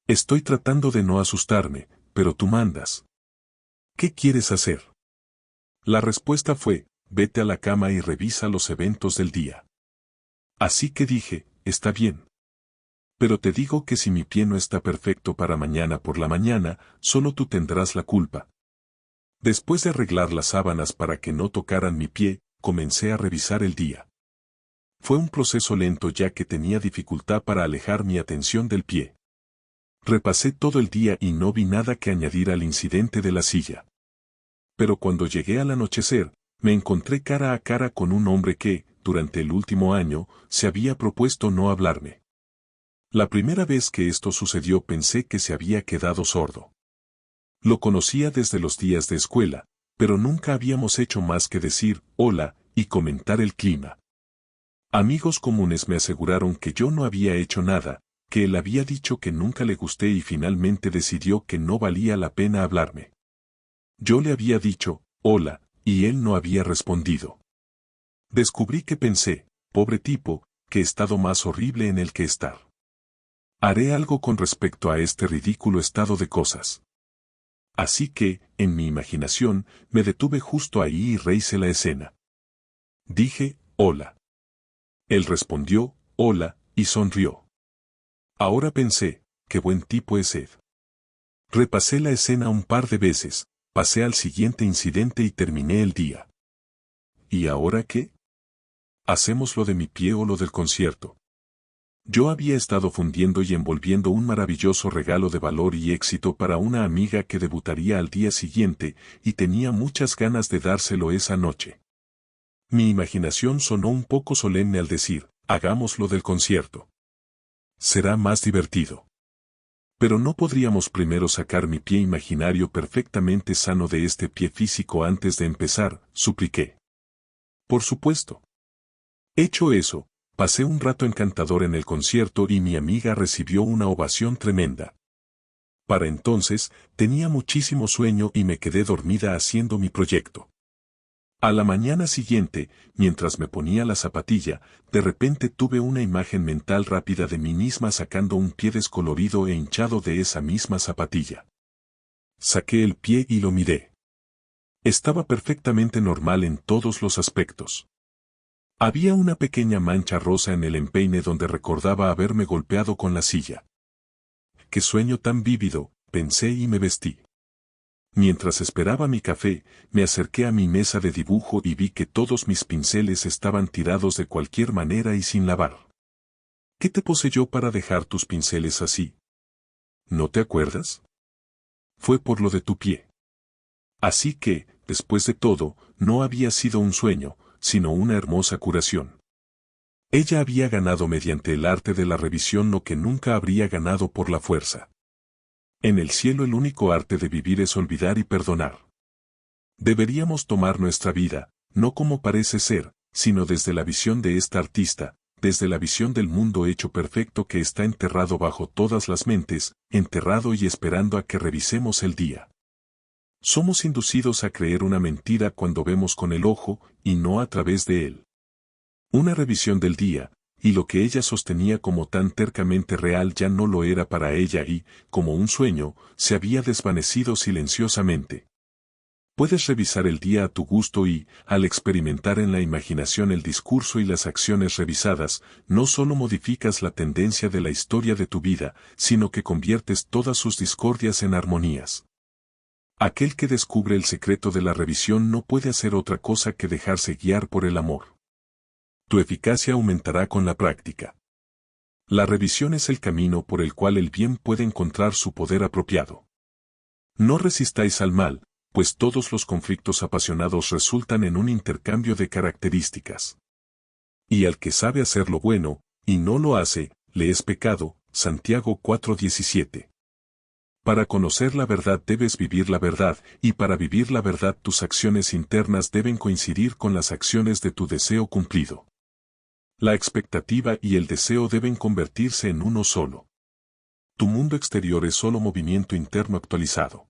Estoy tratando de no asustarme, pero tú mandas. ¿Qué quieres hacer? La respuesta fue, vete a la cama y revisa los eventos del día. Así que dije, está bien. Pero te digo que si mi pie no está perfecto para mañana por la mañana, solo tú tendrás la culpa. Después de arreglar las sábanas para que no tocaran mi pie, comencé a revisar el día. Fue un proceso lento ya que tenía dificultad para alejar mi atención del pie. Repasé todo el día y no vi nada que añadir al incidente de la silla. Pero cuando llegué al anochecer, me encontré cara a cara con un hombre que, durante el último año, se había propuesto no hablarme. La primera vez que esto sucedió pensé que se había quedado sordo. Lo conocía desde los días de escuela, pero nunca habíamos hecho más que decir hola y comentar el clima. Amigos comunes me aseguraron que yo no había hecho nada, que él había dicho que nunca le gusté y finalmente decidió que no valía la pena hablarme. Yo le había dicho hola, y él no había respondido. Descubrí que pensé, pobre tipo, qué estado más horrible en el que estar. Haré algo con respecto a este ridículo estado de cosas. Así que, en mi imaginación, me detuve justo ahí y rehice la escena. Dije, hola. Él respondió, hola, y sonrió. Ahora pensé, qué buen tipo es Ed. Repasé la escena un par de veces, pasé al siguiente incidente y terminé el día. ¿Y ahora qué? ¿Hacemos lo de mi pie o lo del concierto? Yo había estado fundiendo y envolviendo un maravilloso regalo de valor y éxito para una amiga que debutaría al día siguiente, y tenía muchas ganas de dárselo esa noche. Mi imaginación sonó un poco solemne al decir, hagamos lo del concierto. Será más divertido. Pero ¿no podríamos primero sacar mi pie imaginario perfectamente sano de este pie físico antes de empezar? Supliqué. Por supuesto. Hecho eso, pasé un rato encantador en el concierto y mi amiga recibió una ovación tremenda. Para entonces, tenía muchísimo sueño y me quedé dormida haciendo mi proyecto. A la mañana siguiente, mientras me ponía la zapatilla, de repente tuve una imagen mental rápida de mí misma sacando un pie descolorido e hinchado de esa misma zapatilla. Saqué el pie y lo miré. Estaba perfectamente normal en todos los aspectos. Había una pequeña mancha rosa en el empeine donde recordaba haberme golpeado con la silla. ¡Qué sueño tan vívido!, pensé y me vestí. Mientras esperaba mi café, me acerqué a mi mesa de dibujo y vi que todos mis pinceles estaban tirados de cualquier manera y sin lavar. ¿Qué te poseyó para dejar tus pinceles así? ¿No te acuerdas? Fue por lo de tu pie. Así que, después de todo, no había sido un sueño, sino una hermosa curación. Ella había ganado mediante el arte de la revisión lo que nunca habría ganado por la fuerza. En el cielo el único arte de vivir es olvidar y perdonar. Deberíamos tomar nuestra vida, no como parece ser, sino desde la visión de esta artista, desde la visión del mundo hecho perfecto que está enterrado bajo todas las mentes, enterrado y esperando a que revisemos el día. Somos inducidos a creer una mentira cuando vemos con el ojo, y no a través de él. Una revisión del día, y lo que ella sostenía como tan tercamente real ya no lo era para ella y, como un sueño, se había desvanecido silenciosamente. Puedes revisar el día a tu gusto y, al experimentar en la imaginación el discurso y las acciones revisadas, no solo modificas la tendencia de la historia de tu vida, sino que conviertes todas sus discordias en armonías. Aquel que descubre el secreto de la revisión no puede hacer otra cosa que dejarse guiar por el amor. Tu eficacia aumentará con la práctica. La revisión es el camino por el cual el bien puede encontrar su poder apropiado. No resistáis al mal, pues todos los conflictos apasionados resultan en un intercambio de características. Y al que sabe hacer lo bueno, y no lo hace, le es pecado. Santiago 4:17. Para conocer la verdad debes vivir la verdad, y para vivir la verdad tus acciones internas deben coincidir con las acciones de tu deseo cumplido. La expectativa y el deseo deben convertirse en uno solo. Tu mundo exterior es solo movimiento interno actualizado.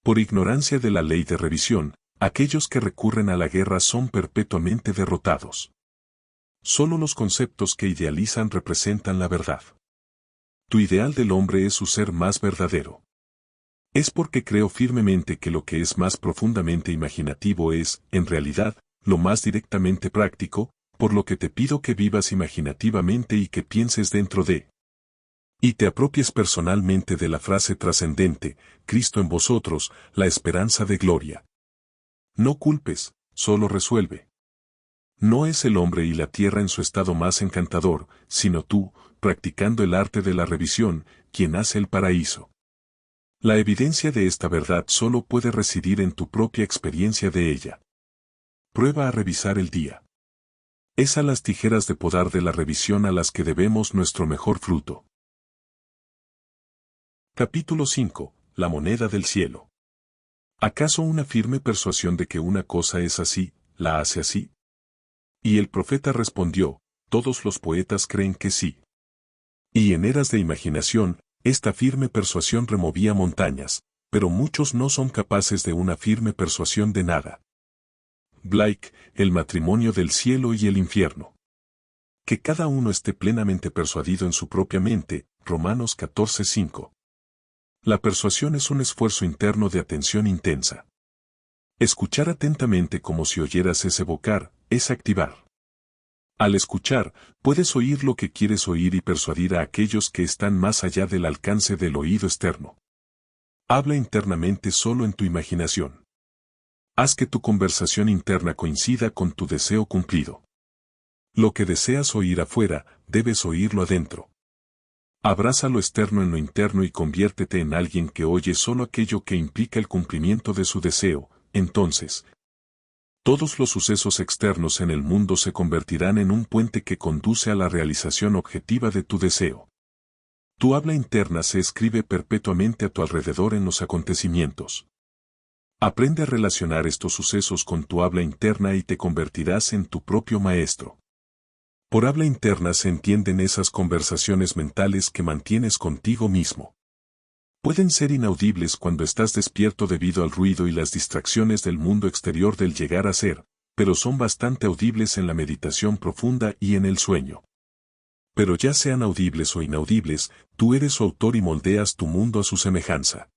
Por ignorancia de la ley de revisión, aquellos que recurren a la guerra son perpetuamente derrotados. Solo los conceptos que idealizan representan la verdad. Tu ideal del hombre es su ser más verdadero. Es porque creo firmemente que lo que es más profundamente imaginativo es, en realidad, lo más directamente práctico, por lo que te pido que vivas imaginativamente y que pienses dentro de y te apropies personalmente de la frase trascendente, Cristo en vosotros, la esperanza de gloria. No culpes, solo resuelve. No es el hombre y la tierra en su estado más encantador, sino tú, practicando el arte de la revisión, quien hace el paraíso. La evidencia de esta verdad solo puede residir en tu propia experiencia de ella. Prueba a revisar el día. Es a las tijeras de podar de la revisión a las que debemos nuestro mejor fruto. Capítulo 5. La moneda del cielo. ¿Acaso una firme persuasión de que una cosa es así, la hace así? Y el profeta respondió, todos los poetas creen que sí. Y en eras de imaginación, esta firme persuasión removía montañas, pero muchos no son capaces de una firme persuasión de nada. Blake, el matrimonio del cielo y el infierno. Que cada uno esté plenamente persuadido en su propia mente, Romanos 14:5. La persuasión es un esfuerzo interno de atención intensa. Escuchar atentamente como si oyeras es evocar, es activar. Al escuchar, puedes oír lo que quieres oír y persuadir a aquellos que están más allá del alcance del oído externo. Habla internamente solo en tu imaginación. Haz que tu conversación interna coincida con tu deseo cumplido. Lo que deseas oír afuera, debes oírlo adentro. Abraza lo externo en lo interno y conviértete en alguien que oye solo aquello que implica el cumplimiento de su deseo. Entonces, todos los sucesos externos en el mundo se convertirán en un puente que conduce a la realización objetiva de tu deseo. Tu habla interna se escribe perpetuamente a tu alrededor en los acontecimientos. Aprende a relacionar estos sucesos con tu habla interna y te convertirás en tu propio maestro. Por habla interna se entienden esas conversaciones mentales que mantienes contigo mismo. Pueden ser inaudibles cuando estás despierto debido al ruido y las distracciones del mundo exterior del llegar a ser, pero son bastante audibles en la meditación profunda y en el sueño. Pero ya sean audibles o inaudibles, tú eres su autor y moldeas tu mundo a su semejanza.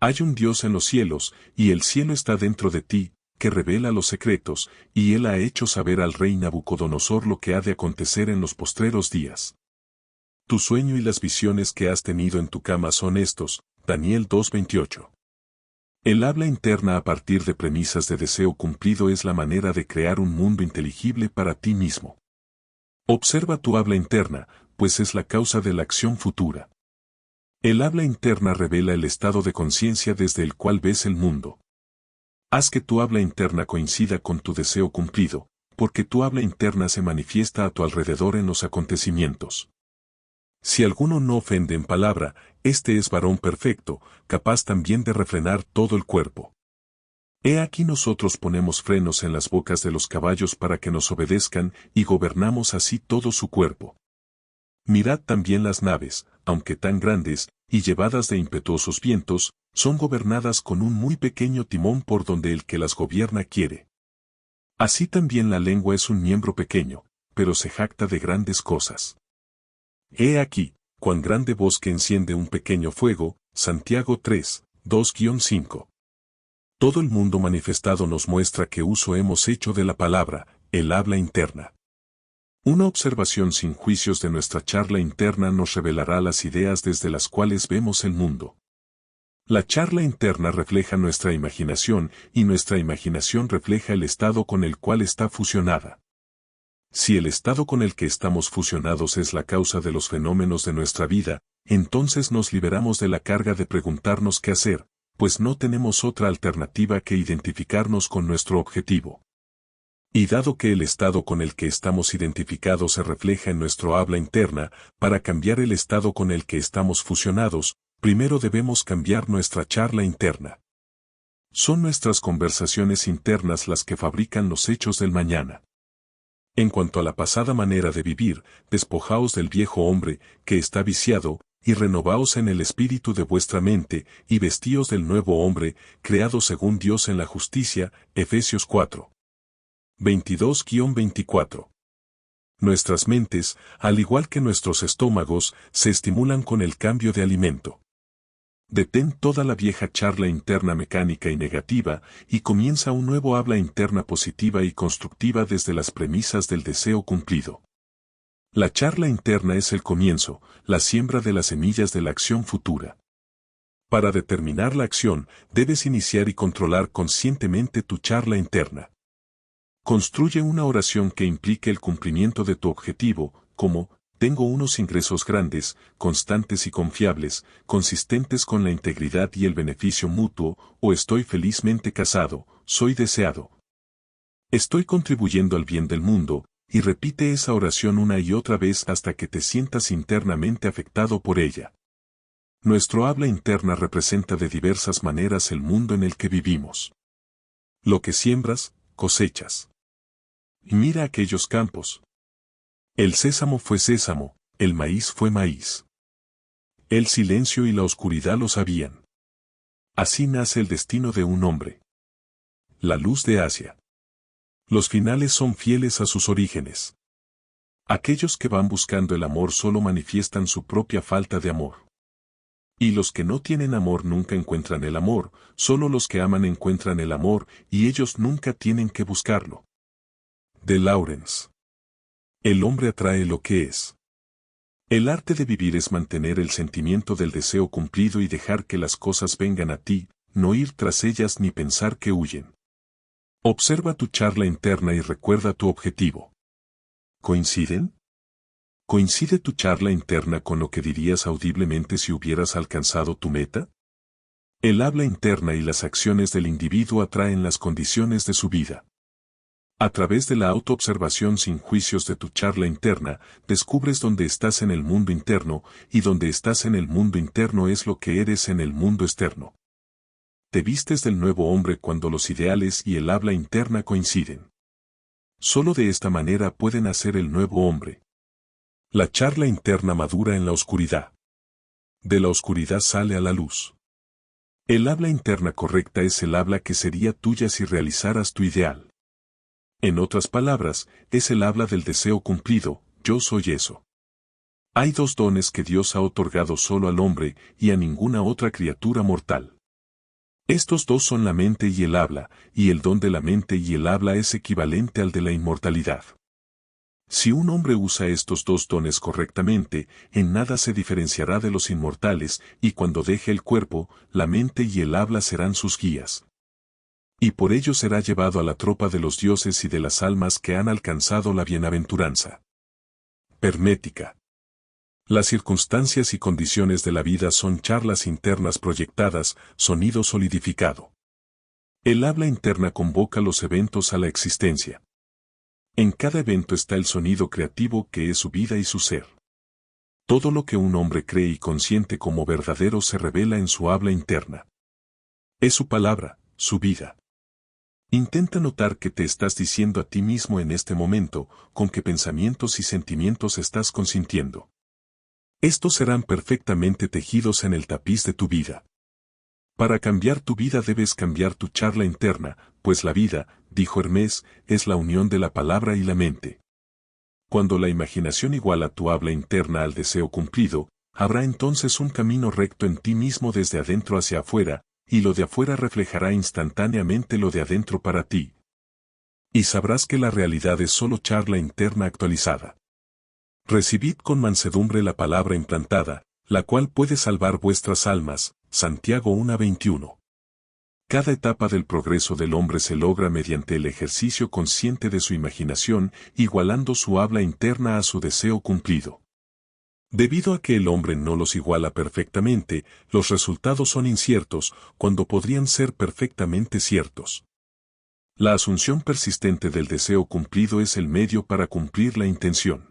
Hay un Dios en los cielos, y el cielo está dentro de ti, que revela los secretos, y él ha hecho saber al rey Nabucodonosor lo que ha de acontecer en los postreros días. Tu sueño y las visiones que has tenido en tu cama son estos, Daniel 2:28. El habla interna a partir de premisas de deseo cumplido es la manera de crear un mundo inteligible para ti mismo. Observa tu habla interna, pues es la causa de la acción futura. El habla interna revela el estado de conciencia desde el cual ves el mundo. Haz que tu habla interna coincida con tu deseo cumplido, porque tu habla interna se manifiesta a tu alrededor en los acontecimientos. Si alguno no ofende en palabra, este es varón perfecto, capaz también de refrenar todo el cuerpo. He aquí nosotros ponemos frenos en las bocas de los caballos para que nos obedezcan y gobernamos así todo su cuerpo. Mirad también las naves, aunque tan grandes, y llevadas de impetuosos vientos, son gobernadas con un muy pequeño timón por donde el que las gobierna quiere. Así también la lengua es un miembro pequeño, pero se jacta de grandes cosas. He aquí, cuán grande bosque enciende un pequeño fuego, Santiago 3, 2-5. Todo el mundo manifestado nos muestra qué uso hemos hecho de la palabra, el habla interna. Una observación sin juicios de nuestra charla interna nos revelará las ideas desde las cuales vemos el mundo. La charla interna refleja nuestra imaginación y nuestra imaginación refleja el estado con el cual está fusionada. Si el estado con el que estamos fusionados es la causa de los fenómenos de nuestra vida, entonces nos liberamos de la carga de preguntarnos qué hacer, pues no tenemos otra alternativa que identificarnos con nuestro objetivo. Y dado que el estado con el que estamos identificados se refleja en nuestro habla interna, para cambiar el estado con el que estamos fusionados, primero debemos cambiar nuestra charla interna. Son nuestras conversaciones internas las que fabrican los hechos del mañana. En cuanto a la pasada manera de vivir, despojaos del viejo hombre, que está viciado, y renovaos en el espíritu de vuestra mente, y vestíos del nuevo hombre, creado según Dios en la justicia, Efesios 4. 22-24. Nuestras mentes, al igual que nuestros estómagos, se estimulan con el cambio de alimento. Detén toda la vieja charla interna mecánica y negativa, y comienza un nuevo habla interna positiva y constructiva desde las premisas del deseo cumplido. La charla interna es el comienzo, la siembra de las semillas de la acción futura. Para determinar la acción, debes iniciar y controlar conscientemente tu charla interna. Construye una oración que implique el cumplimiento de tu objetivo, como, tengo unos ingresos grandes, constantes y confiables, consistentes con la integridad y el beneficio mutuo, o estoy felizmente casado, soy deseado. Estoy contribuyendo al bien del mundo, y repite esa oración una y otra vez hasta que te sientas internamente afectado por ella. Nuestro habla interna representa de diversas maneras el mundo en el que vivimos. Lo que siembras, cosechas. Y mira aquellos campos. El sésamo fue sésamo, el maíz fue maíz. El silencio y la oscuridad lo sabían. Así nace el destino de un hombre. La luz de Asia. Los finales son fieles a sus orígenes. Aquellos que van buscando el amor solo manifiestan su propia falta de amor. Y los que no tienen amor nunca encuentran el amor, solo los que aman encuentran el amor y ellos nunca tienen que buscarlo. De Lawrence. El hombre atrae lo que es. El arte de vivir es mantener el sentimiento del deseo cumplido y dejar que las cosas vengan a ti, no ir tras ellas ni pensar que huyen. Observa tu charla interna y recuerda tu objetivo. ¿Coinciden? ¿Coincide tu charla interna con lo que dirías audiblemente si hubieras alcanzado tu meta? El habla interna y las acciones del individuo atraen las condiciones de su vida. A través de la autoobservación sin juicios de tu charla interna, descubres dónde estás en el mundo interno, y donde estás en el mundo interno es lo que eres en el mundo externo. Te vistes del nuevo hombre cuando los ideales y el habla interna coinciden. Solo de esta manera pueden hacer el nuevo hombre. La charla interna madura en la oscuridad. De la oscuridad sale a la luz. El habla interna correcta es el habla que sería tuya si realizaras tu ideal. En otras palabras, es el habla del deseo cumplido, yo soy eso. Hay dos dones que Dios ha otorgado solo al hombre y a ninguna otra criatura mortal. Estos dos son la mente y el habla, y el don de la mente y el habla es equivalente al de la inmortalidad. Si un hombre usa estos dos dones correctamente, en nada se diferenciará de los inmortales, y cuando deje el cuerpo, la mente y el habla serán sus guías. Y por ello será llevado a la tropa de los dioses y de las almas que han alcanzado la bienaventuranza. Hermética. Las circunstancias y condiciones de la vida son charlas internas proyectadas, sonido solidificado. El habla interna convoca los eventos a la existencia. En cada evento está el sonido creativo que es su vida y su ser. Todo lo que un hombre cree y consiente como verdadero se revela en su habla interna. Es su palabra, su vida. Intenta notar qué te estás diciendo a ti mismo en este momento, con qué pensamientos y sentimientos estás consintiendo. Estos serán perfectamente tejidos en el tapiz de tu vida. Para cambiar tu vida debes cambiar tu charla interna, pues la vida, dijo Hermes, es la unión de la palabra y la mente. Cuando la imaginación iguala tu habla interna al deseo cumplido, habrá entonces un camino recto en ti mismo desde adentro hacia afuera, y lo de afuera reflejará instantáneamente lo de adentro para ti. Y sabrás que la realidad es solo charla interna actualizada. Recibid con mansedumbre la palabra implantada, la cual puede salvar vuestras almas. Santiago 1:21. Cada etapa del progreso del hombre se logra mediante el ejercicio consciente de su imaginación, igualando su habla interna a su deseo cumplido. Debido a que el hombre no los iguala perfectamente, los resultados son inciertos, cuando podrían ser perfectamente ciertos. La asunción persistente del deseo cumplido es el medio para cumplir la intención.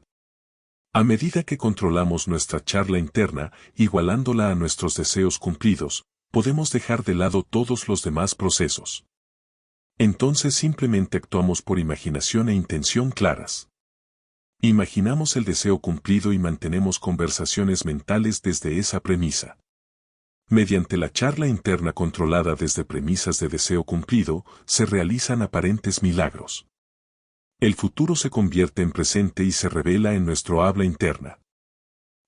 A medida que controlamos nuestra charla interna, igualándola a nuestros deseos cumplidos, podemos dejar de lado todos los demás procesos. Entonces simplemente actuamos por imaginación e intención claras. Imaginamos el deseo cumplido y mantenemos conversaciones mentales desde esa premisa. Mediante la charla interna controlada desde premisas de deseo cumplido, se realizan aparentes milagros. El futuro se convierte en presente y se revela en nuestro habla interna.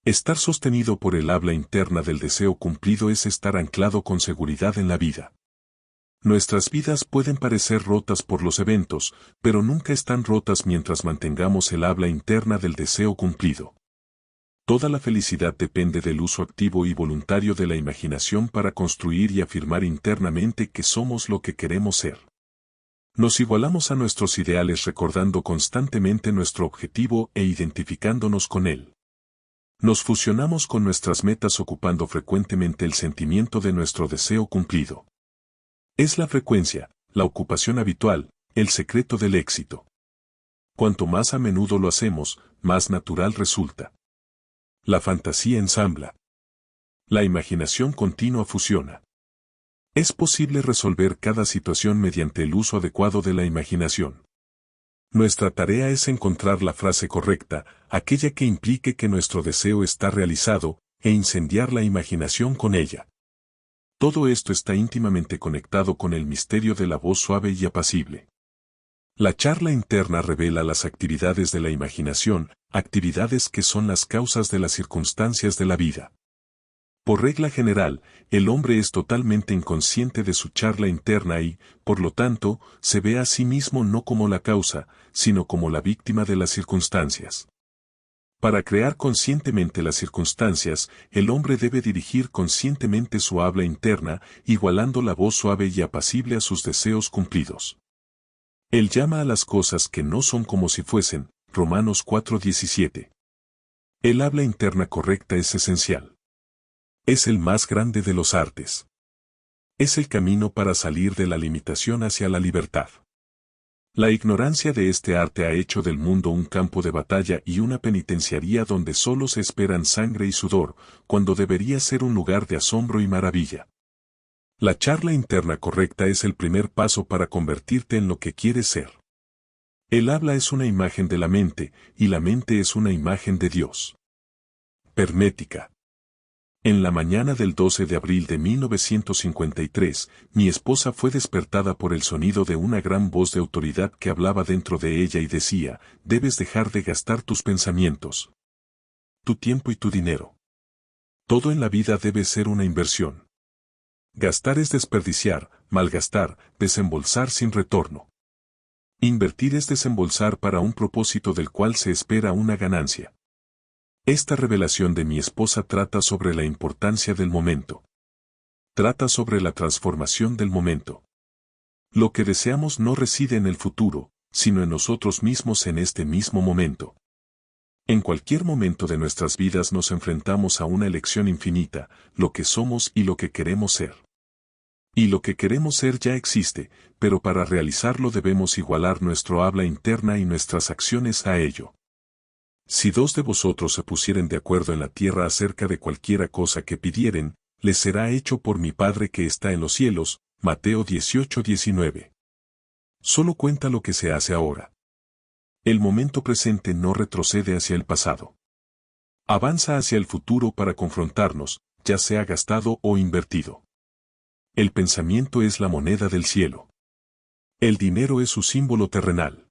Estar sostenido por el habla interna del deseo cumplido es estar anclado con seguridad en la vida. Nuestras vidas pueden parecer rotas por los eventos, pero nunca están rotas mientras mantengamos el habla interna del deseo cumplido. Toda la felicidad depende del uso activo y voluntario de la imaginación para construir y afirmar internamente que somos lo que queremos ser. Nos igualamos a nuestros ideales recordando constantemente nuestro objetivo e identificándonos con él. Nos fusionamos con nuestras metas ocupando frecuentemente el sentimiento de nuestro deseo cumplido. Es la frecuencia, la ocupación habitual, el secreto del éxito. Cuanto más a menudo lo hacemos, más natural resulta. La fantasía ensambla. La imaginación continua fusiona. Es posible resolver cada situación mediante el uso adecuado de la imaginación. Nuestra tarea es encontrar la frase correcta, aquella que implique que nuestro deseo está realizado, e incendiar la imaginación con ella. Todo esto está íntimamente conectado con el misterio de la voz suave y apacible. La charla interna revela las actividades de la imaginación, actividades que son las causas de las circunstancias de la vida. Por regla general, el hombre es totalmente inconsciente de su charla interna y, por lo tanto, se ve a sí mismo no como la causa, sino como la víctima de las circunstancias. Para crear conscientemente las circunstancias, el hombre debe dirigir conscientemente su habla interna, igualando la voz suave y apacible a sus deseos cumplidos. Él llama a las cosas que no son como si fuesen, Romanos 4:17. El habla interna correcta es esencial. Es el más grande de los artes. Es el camino para salir de la limitación hacia la libertad. La ignorancia de este arte ha hecho del mundo un campo de batalla y una penitenciaría donde solo se esperan sangre y sudor, cuando debería ser un lugar de asombro y maravilla. La charla interna correcta es el primer paso para convertirte en lo que quieres ser. El habla es una imagen de la mente, y la mente es una imagen de Dios. Hermética. En la mañana del 12 de abril de 1953, mi esposa fue despertada por el sonido de una gran voz de autoridad que hablaba dentro de ella y decía, debes dejar de gastar tus pensamientos, tu tiempo y tu dinero. Todo en la vida debe ser una inversión. Gastar es desperdiciar, malgastar, desembolsar sin retorno. Invertir es desembolsar para un propósito del cual se espera una ganancia. Esta revelación de mi esposa trata sobre la importancia del momento. Trata sobre la transformación del momento. Lo que deseamos no reside en el futuro, sino en nosotros mismos en este mismo momento. En cualquier momento de nuestras vidas nos enfrentamos a una elección infinita, lo que somos y lo que queremos ser. Y lo que queremos ser ya existe, pero para realizarlo debemos igualar nuestro habla interna y nuestras acciones a ello. Si dos de vosotros se pusieren de acuerdo en la tierra acerca de cualquiera cosa que pidieren, les será hecho por mi Padre que está en los cielos. Mateo 18:19. Solo cuenta lo que se hace ahora. El momento presente no retrocede hacia el pasado. Avanza hacia el futuro para confrontarnos, ya sea gastado o invertido. El pensamiento es la moneda del cielo. El dinero es su símbolo terrenal.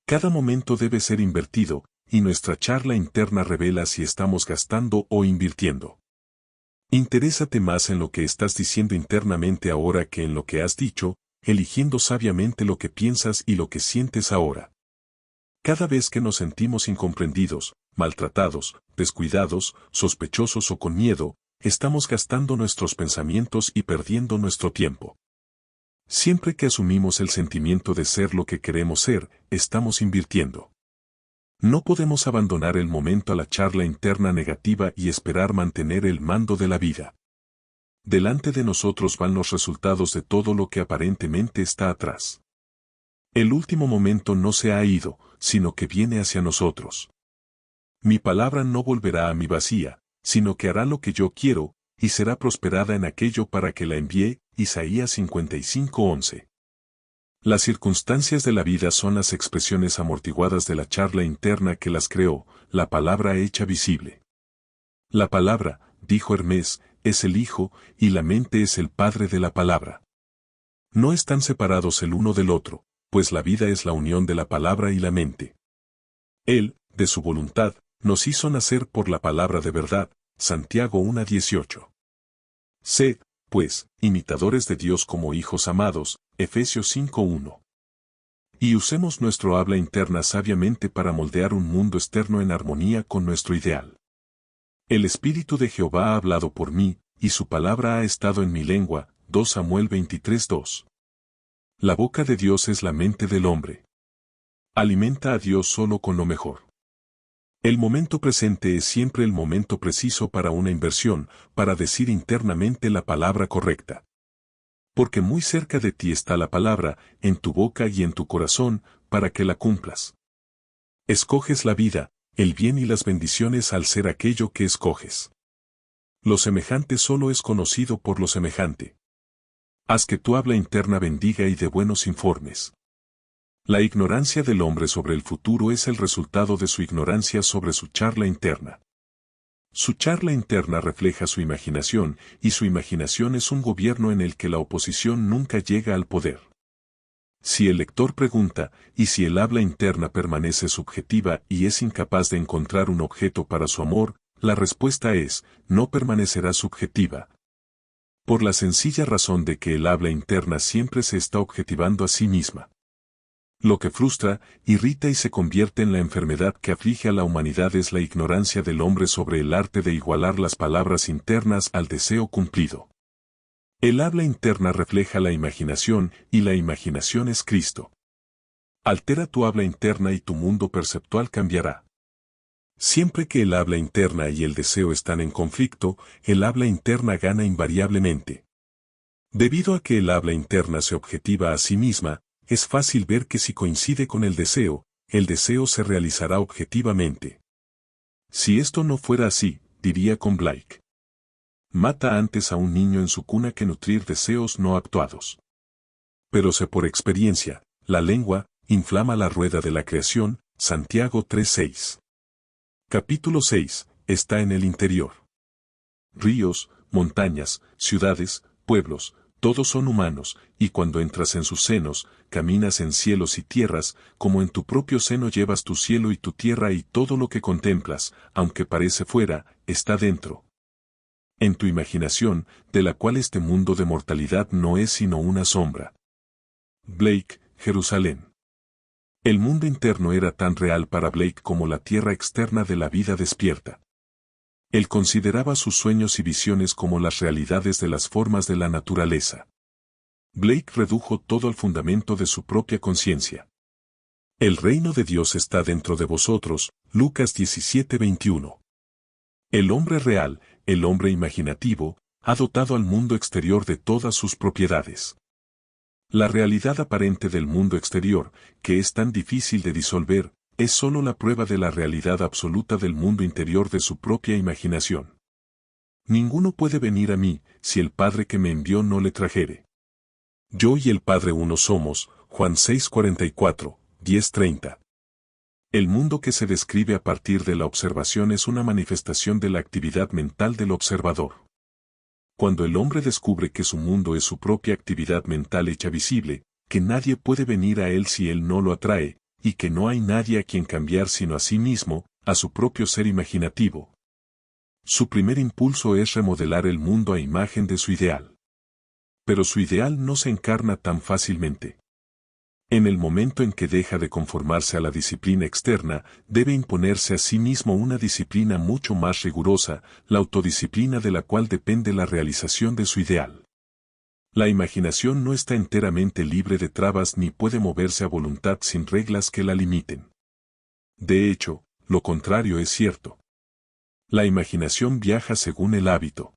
Cada momento debe ser invertido, y nuestra charla interna revela si estamos gastando o invirtiendo. Interésate más en lo que estás diciendo internamente ahora que en lo que has dicho, eligiendo sabiamente lo que piensas y lo que sientes ahora. Cada vez que nos sentimos incomprendidos, maltratados, descuidados, sospechosos o con miedo, estamos gastando nuestros pensamientos y perdiendo nuestro tiempo. Siempre que asumimos el sentimiento de ser lo que queremos ser, estamos invirtiendo. No podemos abandonar el momento a la charla interna negativa y esperar mantener el mando de la vida. Delante de nosotros van los resultados de todo lo que aparentemente está atrás. El último momento no se ha ido, sino que viene hacia nosotros. Mi palabra no volverá a mí vacía, sino que hará lo que yo quiero, y será prosperada en aquello para que la envié. Isaías 55:11. Las circunstancias de la vida son las expresiones amortiguadas de la charla interna que las creó, la palabra hecha visible. La palabra, dijo Hermés, es el Hijo, y la mente es el Padre de la palabra. No están separados el uno del otro, pues la vida es la unión de la palabra y la mente. Él, de su voluntad, nos hizo nacer por la palabra de verdad. Santiago 1:18. Sed, pues, imitadores de Dios como hijos amados. Efesios 5:1. Y usemos nuestro habla interna sabiamente para moldear un mundo externo en armonía con nuestro ideal. El Espíritu de Jehová ha hablado por mí, y su palabra ha estado en mi lengua. 2 Samuel 23:2. La boca de Dios es la mente del hombre. Alimenta a Dios solo con lo mejor. El momento presente es siempre el momento preciso para una inversión, para decir internamente la palabra correcta. Porque muy cerca de ti está la palabra, en tu boca y en tu corazón, para que la cumplas. Escoges la vida, el bien y las bendiciones al ser aquello que escoges. Lo semejante solo es conocido por lo semejante. Haz que tu habla interna bendiga y dé buenos informes. La ignorancia del hombre sobre el futuro es el resultado de su ignorancia sobre su charla interna. Su charla interna refleja su imaginación, y su imaginación es un gobierno en el que la oposición nunca llega al poder. Si el lector pregunta, ¿y si el habla interna permanece subjetiva y es incapaz de encontrar un objeto para su amor? La respuesta es, no permanecerá subjetiva. Por la sencilla razón de que el habla interna siempre se está objetivando a sí misma. Lo que frustra, irrita y se convierte en la enfermedad que aflige a la humanidad es la ignorancia del hombre sobre el arte de igualar las palabras internas al deseo cumplido. El habla interna refleja la imaginación, y la imaginación es Cristo. Altera tu habla interna y tu mundo perceptual cambiará. Siempre que el habla interna y el deseo están en conflicto, el habla interna gana invariablemente. Debido a que el habla interna se objetiva a sí misma, es fácil ver que si coincide con el deseo se realizará objetivamente. Si esto no fuera así, diría con Blake. Mata antes a un niño en su cuna que nutrir deseos no actuados. Pero sé por experiencia, la lengua, inflama la rueda de la creación. Santiago 3:6. Capítulo 6, está en el interior. Ríos, montañas, ciudades, pueblos, todos son humanos, y cuando entras en sus senos, caminas en cielos y tierras, como en tu propio seno llevas tu cielo y tu tierra y todo lo que contemplas, aunque parece fuera, está dentro. En tu imaginación, de la cual este mundo de mortalidad no es sino una sombra. Blake, Jerusalén. El mundo interno era tan real para Blake como la tierra externa de la vida despierta. Él consideraba sus sueños y visiones como las realidades de las formas de la naturaleza. Blake redujo todo al fundamento de su propia conciencia. El reino de Dios está dentro de vosotros, Lucas 17:21. El hombre real, el hombre imaginativo, ha dotado al mundo exterior de todas sus propiedades. La realidad aparente del mundo exterior, que es tan difícil de disolver, es sólo la prueba de la realidad absoluta del mundo interior de su propia imaginación. Ninguno puede venir a mí, si el Padre que me envió no le trajere. Yo y el Padre uno somos, Juan 6:44, 10:30. El mundo que se describe a partir de la observación es una manifestación de la actividad mental del observador. Cuando el hombre descubre que su mundo es su propia actividad mental hecha visible, que nadie puede venir a él si él no lo atrae, y que no hay nadie a quien cambiar sino a sí mismo, a su propio ser imaginativo. Su primer impulso es remodelar el mundo a imagen de su ideal. Pero su ideal no se encarna tan fácilmente. En el momento en que deja de conformarse a la disciplina externa, debe imponerse a sí mismo una disciplina mucho más rigurosa, la autodisciplina de la cual depende la realización de su ideal. La imaginación no está enteramente libre de trabas ni puede moverse a voluntad sin reglas que la limiten. De hecho, lo contrario es cierto. La imaginación viaja según el hábito.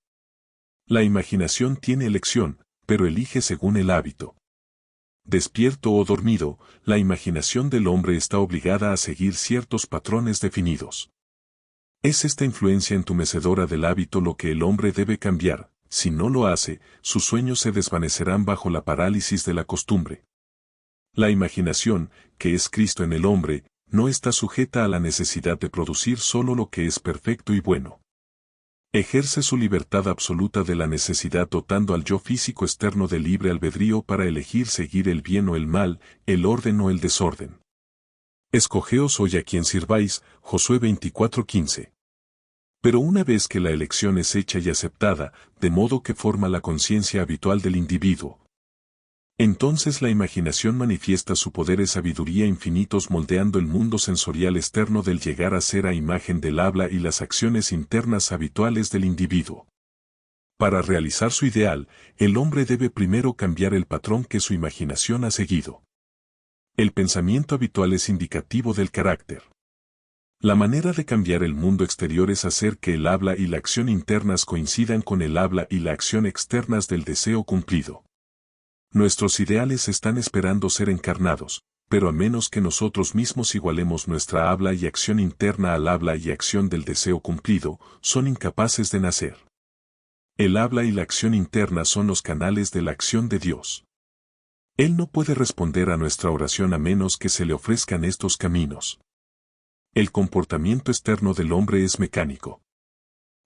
La imaginación tiene elección, pero elige según el hábito. Despierto o dormido, la imaginación del hombre está obligada a seguir ciertos patrones definidos. Es esta influencia entumecedora del hábito lo que el hombre debe cambiar. Si no lo hace, sus sueños se desvanecerán bajo la parálisis de la costumbre. La imaginación, que es Cristo en el hombre, no está sujeta a la necesidad de producir solo lo que es perfecto y bueno. Ejerce su libertad absoluta de la necesidad dotando al yo físico externo de libre albedrío para elegir seguir el bien o el mal, el orden o el desorden. Escogeos hoy a quien sirváis, Josué 24:15. Pero una vez que la elección es hecha y aceptada, de modo que forma la conciencia habitual del individuo, entonces la imaginación manifiesta su poder y sabiduría infinitos moldeando el mundo sensorial externo del llegar a ser a imagen del habla y las acciones internas habituales del individuo. Para realizar su ideal, el hombre debe primero cambiar el patrón que su imaginación ha seguido. El pensamiento habitual es indicativo del carácter. La manera de cambiar el mundo exterior es hacer que el habla y la acción internas coincidan con el habla y la acción externas del deseo cumplido. Nuestros ideales están esperando ser encarnados, pero a menos que nosotros mismos igualemos nuestra habla y acción interna al habla y acción del deseo cumplido, son incapaces de nacer. El habla y la acción interna son los canales de la acción de Dios. Él no puede responder a nuestra oración a menos que se le ofrezcan estos caminos. El comportamiento externo del hombre es mecánico.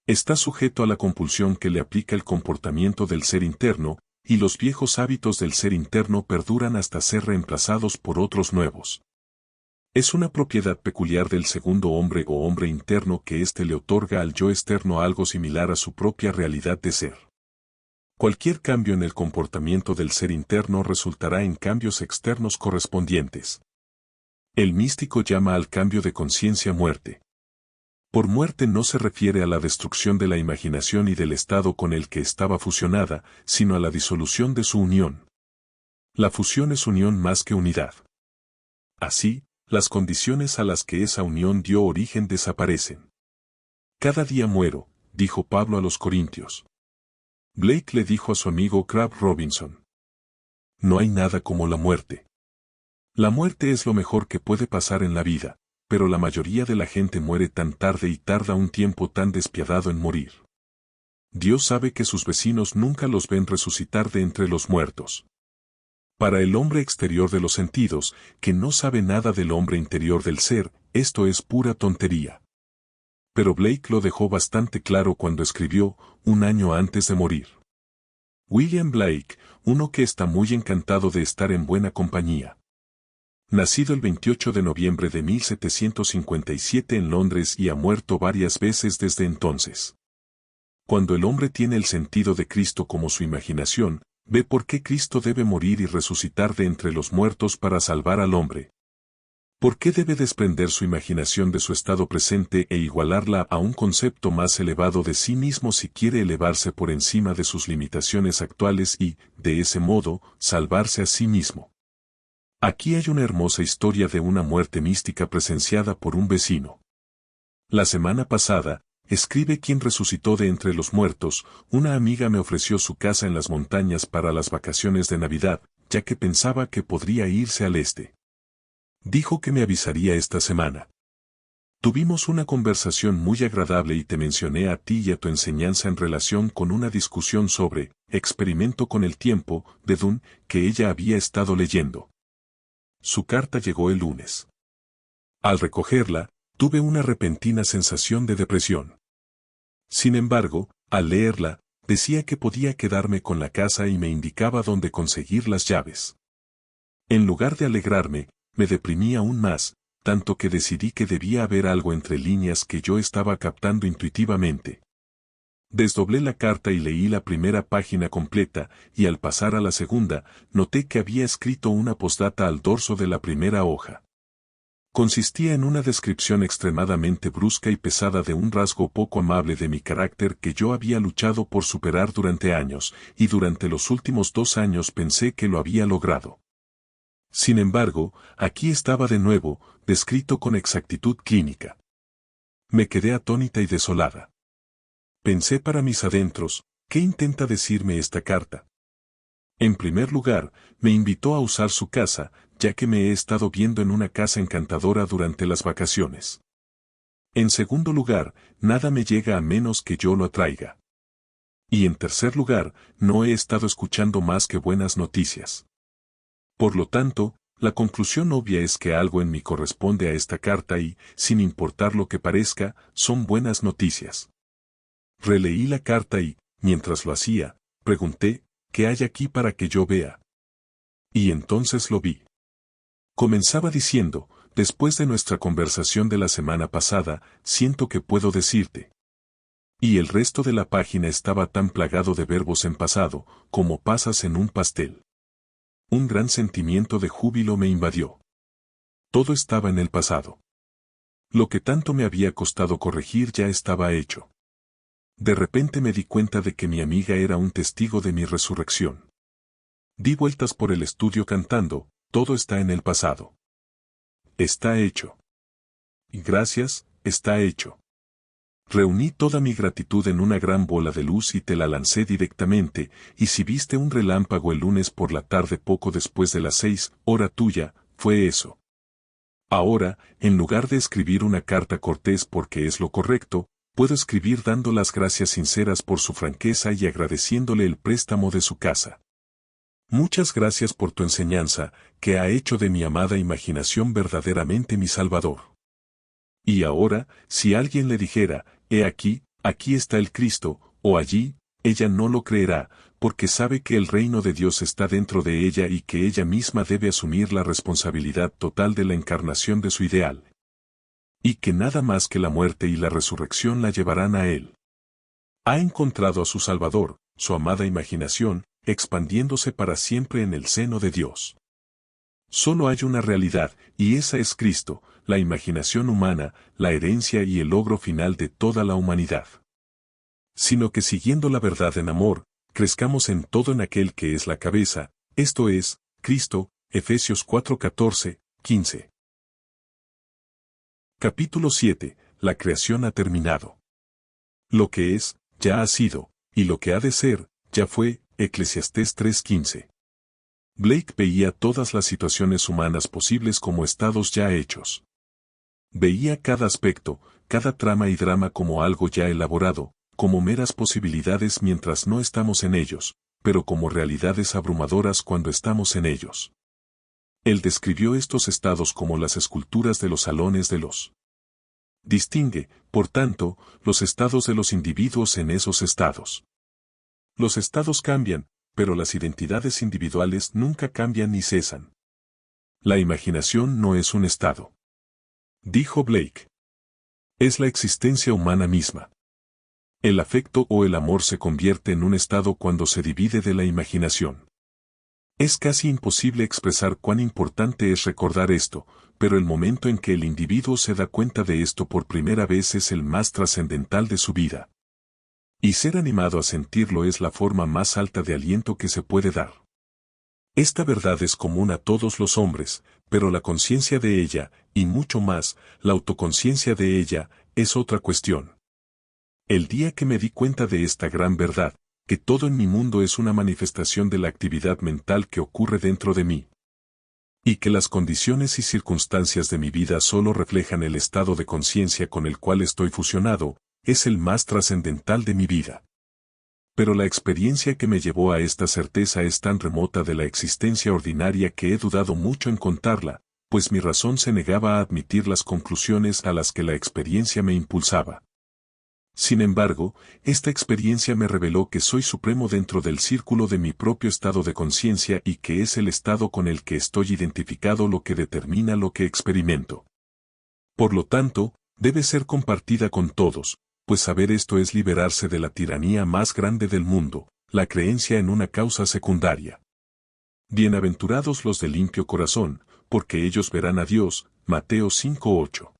Está sujeto a la compulsión que le aplica el comportamiento del ser interno, y los viejos hábitos del ser interno perduran hasta ser reemplazados por otros nuevos. Es una propiedad peculiar del segundo hombre o hombre interno que éste le otorga al yo externo algo similar a su propia realidad de ser. Cualquier cambio en el comportamiento del ser interno resultará en cambios externos correspondientes. El místico llama al cambio de conciencia muerte. Por muerte no se refiere a la destrucción de la imaginación y del estado con el que estaba fusionada, sino a la disolución de su unión. La fusión es unión más que unidad. Así, las condiciones a las que esa unión dio origen desaparecen. Cada día muero, dijo Pablo a los Corintios. Blake le dijo a su amigo Crabb Robinson. No hay nada como la muerte. La muerte es lo mejor que puede pasar en la vida, pero la mayoría de la gente muere tan tarde y tarda un tiempo tan despiadado en morir. Dios sabe que sus vecinos nunca los ven resucitar de entre los muertos. Para el hombre exterior de los sentidos, que no sabe nada del hombre interior del ser, esto es pura tontería. Pero Blake lo dejó bastante claro cuando escribió, un año antes de morir. William Blake, uno que está muy encantado de estar en buena compañía. Nacido el 28 de noviembre de 1757 en Londres y ha muerto varias veces desde entonces. Cuando el hombre tiene el sentido de Cristo como su imaginación, ve por qué Cristo debe morir y resucitar de entre los muertos para salvar al hombre. ¿Por qué debe desprender su imaginación de su estado presente e igualarla a un concepto más elevado de sí mismo si quiere elevarse por encima de sus limitaciones actuales y, de ese modo, salvarse a sí mismo? Aquí hay una hermosa historia de una muerte mística presenciada por un vecino. La semana pasada, escribe quien resucitó de entre los muertos, una amiga me ofreció su casa en las montañas para las vacaciones de Navidad, ya que pensaba que podría irse al este. Dijo que me avisaría esta semana. Tuvimos una conversación muy agradable y te mencioné a ti y a tu enseñanza en relación con una discusión sobre Experimento con el tiempo, de Dunn, que ella había estado leyendo. Su carta llegó el lunes. Al recogerla, tuve una repentina sensación de depresión. Sin embargo, al leerla, decía que podía quedarme con la casa y me indicaba dónde conseguir las llaves. En lugar de alegrarme, me deprimí aún más, tanto que decidí que debía haber algo entre líneas que yo estaba captando intuitivamente. Desdoblé la carta y leí la primera página completa, y al pasar a la segunda, noté que había escrito una postdata al dorso de la primera hoja. Consistía en una descripción extremadamente brusca y pesada de un rasgo poco amable de mi carácter que yo había luchado por superar durante años, y durante los últimos 2 años pensé que lo había logrado. Sin embargo, aquí estaba de nuevo, descrito con exactitud clínica. Me quedé atónita y desolada. Pensé para mis adentros, ¿qué intenta decirme esta carta? En primer lugar, me invitó a usar su casa, ya que me he estado viendo en una casa encantadora durante las vacaciones. En segundo lugar, nada me llega a menos que yo lo atraiga. Y en tercer lugar, no he estado escuchando más que buenas noticias. Por lo tanto, la conclusión obvia es que algo en mí corresponde a esta carta y, sin importar lo que parezca, son buenas noticias. Releí la carta y, mientras lo hacía, pregunté, ¿qué hay aquí para que yo vea? Y entonces lo vi. Comenzaba diciendo, después de nuestra conversación de la semana pasada, siento que puedo decirte. Y el resto de la página estaba tan plagado de verbos en pasado, como pasas en un pastel. Un gran sentimiento de júbilo me invadió. Todo estaba en el pasado. Lo que tanto me había costado corregir ya estaba hecho. De repente me di cuenta de que mi amiga era un testigo de mi resurrección. Di vueltas por el estudio cantando, todo está en el pasado. Está hecho. Y gracias, está hecho. Reuní toda mi gratitud en una gran bola de luz y te la lancé directamente, y si viste un relámpago el lunes por la tarde poco después de las 6, hora tuya, fue eso. Ahora, en lugar de escribir una carta cortés porque es lo correcto, puedo escribir dando las gracias sinceras por su franqueza y agradeciéndole el préstamo de su casa. Muchas gracias por tu enseñanza, que ha hecho de mi amada imaginación verdaderamente mi Salvador. Y ahora, si alguien le dijera, he aquí, aquí está el Cristo, o allí, ella no lo creerá, porque sabe que el reino de Dios está dentro de ella y que ella misma debe asumir la responsabilidad total de la encarnación de su ideal. Y que nada más que la muerte y la resurrección la llevarán a él. Ha encontrado a su Salvador, su amada imaginación, expandiéndose para siempre en el seno de Dios. Solo hay una realidad, y esa es Cristo, la imaginación humana, la herencia y el logro final de toda la humanidad. Sino que siguiendo la verdad en amor, crezcamos en todo en aquel que es la cabeza, esto es, Cristo, Efesios 4:14, 15. Capítulo 7. La creación ha terminado. Lo que es, ya ha sido, y lo que ha de ser, ya fue, Eclesiastés 3:15. Blake veía todas las situaciones humanas posibles como estados ya hechos. Veía cada aspecto, cada trama y drama como algo ya elaborado, como meras posibilidades mientras no estamos en ellos, pero como realidades abrumadoras cuando estamos en ellos. Él describió estos estados como las esculturas de los salones de los. Distingue, por tanto, los estados de los individuos en esos estados. Los estados cambian, pero las identidades individuales nunca cambian ni cesan. La imaginación no es un estado. Dijo Blake. Es la existencia humana misma. El afecto o el amor se convierte en un estado cuando se divide de la imaginación. Es casi imposible expresar cuán importante es recordar esto, pero el momento en que el individuo se da cuenta de esto por primera vez es el más trascendental de su vida. Y ser animado a sentirlo es la forma más alta de aliento que se puede dar. Esta verdad es común a todos los hombres, pero la conciencia de ella, y mucho más, la autoconciencia de ella, es otra cuestión. El día que me di cuenta de esta gran verdad, que todo en mi mundo es una manifestación de la actividad mental que ocurre dentro de mí, y que las condiciones y circunstancias de mi vida solo reflejan el estado de conciencia con el cual estoy fusionado, es el más trascendental de mi vida. Pero la experiencia que me llevó a esta certeza es tan remota de la existencia ordinaria que he dudado mucho en contarla, pues mi razón se negaba a admitir las conclusiones a las que la experiencia me impulsaba. Sin embargo, esta experiencia me reveló que soy supremo dentro del círculo de mi propio estado de conciencia y que es el estado con el que estoy identificado lo que determina lo que experimento. Por lo tanto, debe ser compartida con todos, pues saber esto es liberarse de la tiranía más grande del mundo, la creencia en una causa secundaria. Bienaventurados los de limpio corazón, porque ellos verán a Dios, Mateo 5:8.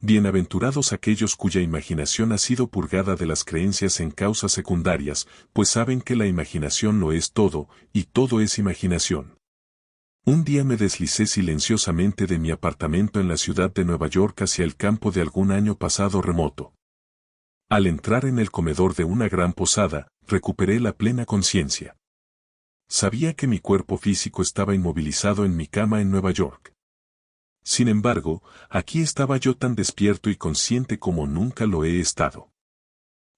Bienaventurados aquellos cuya imaginación ha sido purgada de las creencias en causas secundarias, pues saben que la imaginación lo es todo, y todo es imaginación. Un día me deslicé silenciosamente de mi apartamento en la ciudad de Nueva York hacia el campo de algún año pasado remoto. Al entrar en el comedor de una gran posada, recuperé la plena conciencia. Sabía que mi cuerpo físico estaba inmovilizado en mi cama en Nueva York. Sin embargo, aquí estaba yo tan despierto y consciente como nunca lo he estado.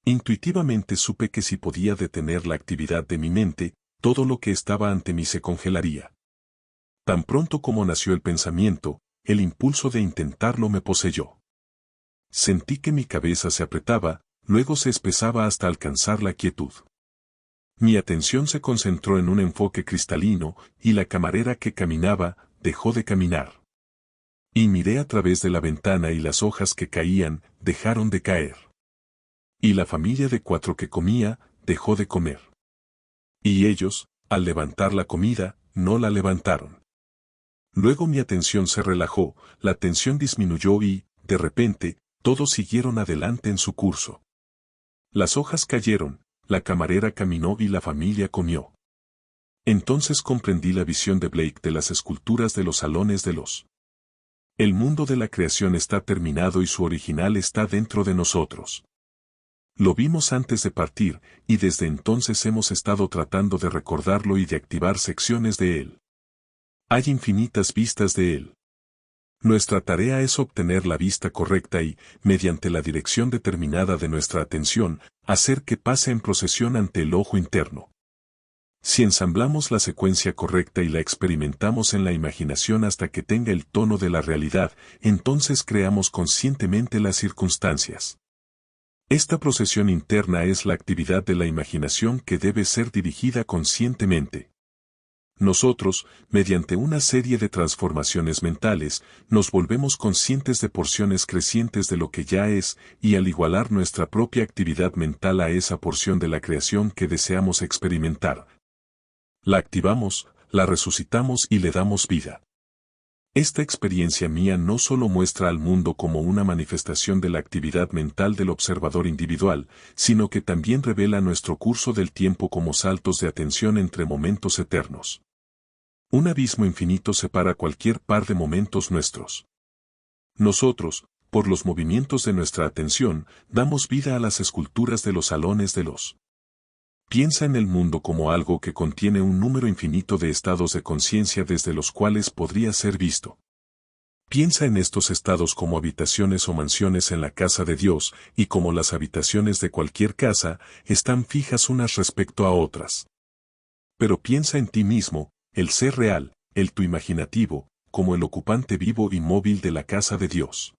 Intuitivamente supe que si podía detener la actividad de mi mente, todo lo que estaba ante mí se congelaría. Tan pronto como nació el pensamiento, el impulso de intentarlo me poseyó. Sentí que mi cabeza se apretaba, luego se espesaba hasta alcanzar la quietud. Mi atención se concentró en un enfoque cristalino, y la camarera que caminaba, dejó de caminar. Y miré a través de la ventana y las hojas que caían, dejaron de caer. Y la familia de 4 que comía, dejó de comer. Y ellos, al levantar la comida, no la levantaron. Luego mi atención se relajó, la tensión disminuyó y, de repente, todos siguieron adelante en su curso. Las hojas cayeron, la camarera caminó y la familia comió. Entonces comprendí la visión de Blake de las esculturas de los salones de los. El mundo de la creación está terminado y su original está dentro de nosotros. Lo vimos antes de partir, y desde entonces hemos estado tratando de recordarlo y de activar secciones de él. Hay infinitas vistas de él. Nuestra tarea es obtener la vista correcta y, mediante la dirección determinada de nuestra atención, hacer que pase en procesión ante el ojo interno. Si ensamblamos la secuencia correcta y la experimentamos en la imaginación hasta que tenga el tono de la realidad, entonces creamos conscientemente las circunstancias. Esta procesión interna es la actividad de la imaginación que debe ser dirigida conscientemente. Nosotros, mediante una serie de transformaciones mentales, nos volvemos conscientes de porciones crecientes de lo que ya es, y al igualar nuestra propia actividad mental a esa porción de la creación que deseamos experimentar, la activamos, la resucitamos y le damos vida. Esta experiencia mía no solo muestra al mundo como una manifestación de la actividad mental del observador individual, sino que también revela nuestro curso del tiempo como saltos de atención entre momentos eternos. Un abismo infinito separa cualquier par de momentos nuestros. Nosotros, por los movimientos de nuestra atención, damos vida a las esculturas de los salones de los. Piensa en el mundo como algo que contiene un número infinito de estados de conciencia desde los cuales podría ser visto. Piensa en estos estados como habitaciones o mansiones en la casa de Dios, y como las habitaciones de cualquier casa, están fijas unas respecto a otras. Pero piensa en ti mismo, el ser real, el tú imaginativo, como el ocupante vivo y móvil de la casa de Dios.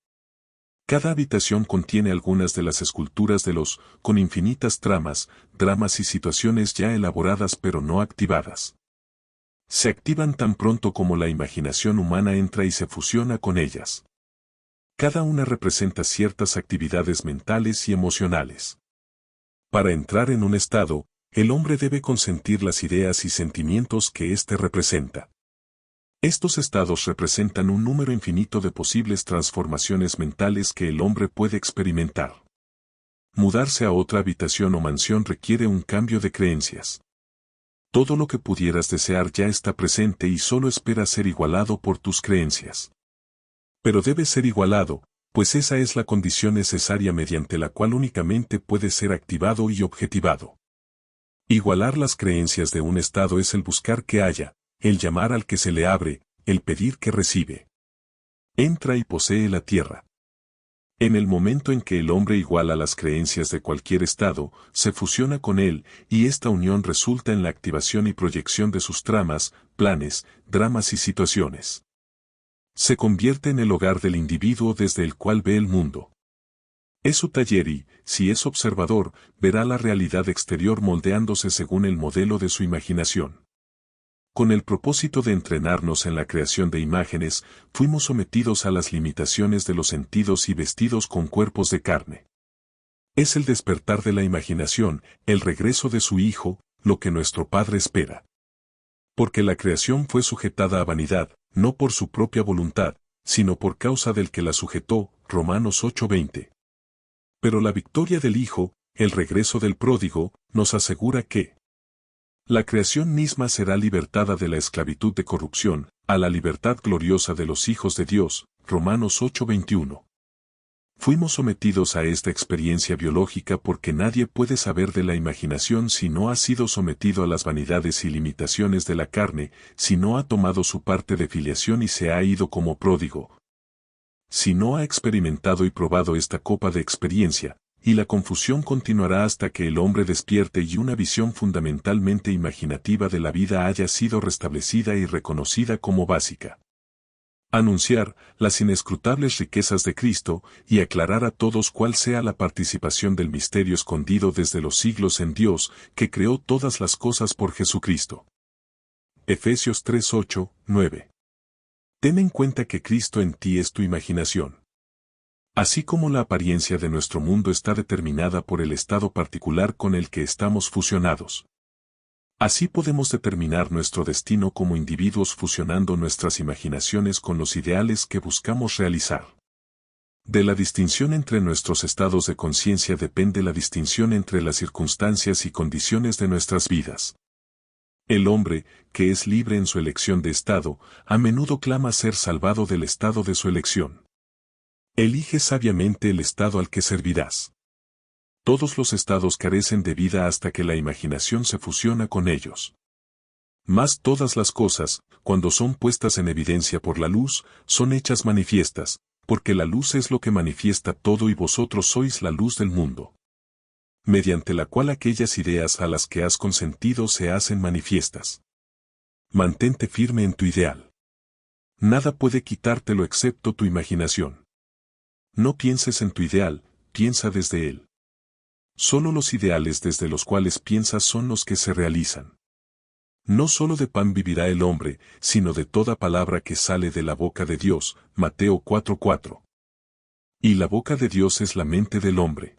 Cada habitación contiene algunas de las esculturas de los, con infinitas tramas, dramas y situaciones ya elaboradas pero no activadas. Se activan tan pronto como la imaginación humana entra y se fusiona con ellas. Cada una representa ciertas actividades mentales y emocionales. Para entrar en un estado, el hombre debe consentir las ideas y sentimientos que éste representa. Estos estados representan un número infinito de posibles transformaciones mentales que el hombre puede experimentar. Mudarse a otra habitación o mansión requiere un cambio de creencias. Todo lo que pudieras desear ya está presente y solo espera ser igualado por tus creencias. Pero debe ser igualado, pues esa es la condición necesaria mediante la cual únicamente puede ser activado y objetivado. Igualar las creencias de un estado es el buscar que haya, el llamar al que se le abre, el pedir que recibe. Entra y posee la tierra. En el momento en que el hombre iguala las creencias de cualquier estado, se fusiona con él, y esta unión resulta en la activación y proyección de sus tramas, planes, dramas y situaciones. Se convierte en el hogar del individuo desde el cual ve el mundo. Es su taller y, si es observador, verá la realidad exterior moldeándose según el modelo de su imaginación. Con el propósito de entrenarnos en la creación de imágenes, fuimos sometidos a las limitaciones de los sentidos y vestidos con cuerpos de carne. Es el despertar de la imaginación, el regreso de su Hijo, lo que nuestro Padre espera. Porque la creación fue sujetada a vanidad, no por su propia voluntad, sino por causa del que la sujetó, Romanos 8:20. Pero la victoria del Hijo, el regreso del pródigo, nos asegura que la creación misma será libertada de la esclavitud de corrupción, a la libertad gloriosa de los hijos de Dios, Romanos 8:21. Fuimos sometidos a esta experiencia biológica porque nadie puede saber de la imaginación si no ha sido sometido a las vanidades y limitaciones de la carne, si no ha tomado su parte de filiación y se ha ido como pródigo. Si no ha experimentado y probado esta copa de experiencia, y la confusión continuará hasta que el hombre despierte y una visión fundamentalmente imaginativa de la vida haya sido restablecida y reconocida como básica. Anunciar las inescrutables riquezas de Cristo y aclarar a todos cuál sea la participación del misterio escondido desde los siglos en Dios, que creó todas las cosas por Jesucristo. Efesios 3:8, 9. Ten en cuenta que Cristo en ti es tu imaginación. Así como la apariencia de nuestro mundo está determinada por el estado particular con el que estamos fusionados. Así podemos determinar nuestro destino como individuos fusionando nuestras imaginaciones con los ideales que buscamos realizar. De la distinción entre nuestros estados de conciencia depende la distinción entre las circunstancias y condiciones de nuestras vidas. El hombre, que es libre en su elección de estado, a menudo clama ser salvado del estado de su elección. Elige sabiamente el estado al que servirás. Todos los estados carecen de vida hasta que la imaginación se fusiona con ellos. Mas todas las cosas, cuando son puestas en evidencia por la luz, son hechas manifiestas, porque la luz es lo que manifiesta todo y vosotros sois la luz del mundo. Mediante la cual aquellas ideas a las que has consentido se hacen manifiestas. Mantente firme en tu ideal. Nada puede quitártelo excepto tu imaginación. No pienses en tu ideal, piensa desde él. Solo los ideales desde los cuales piensas son los que se realizan. No solo de pan vivirá el hombre, sino de toda palabra que sale de la boca de Dios, Mateo 4:4. Y la boca de Dios es la mente del hombre.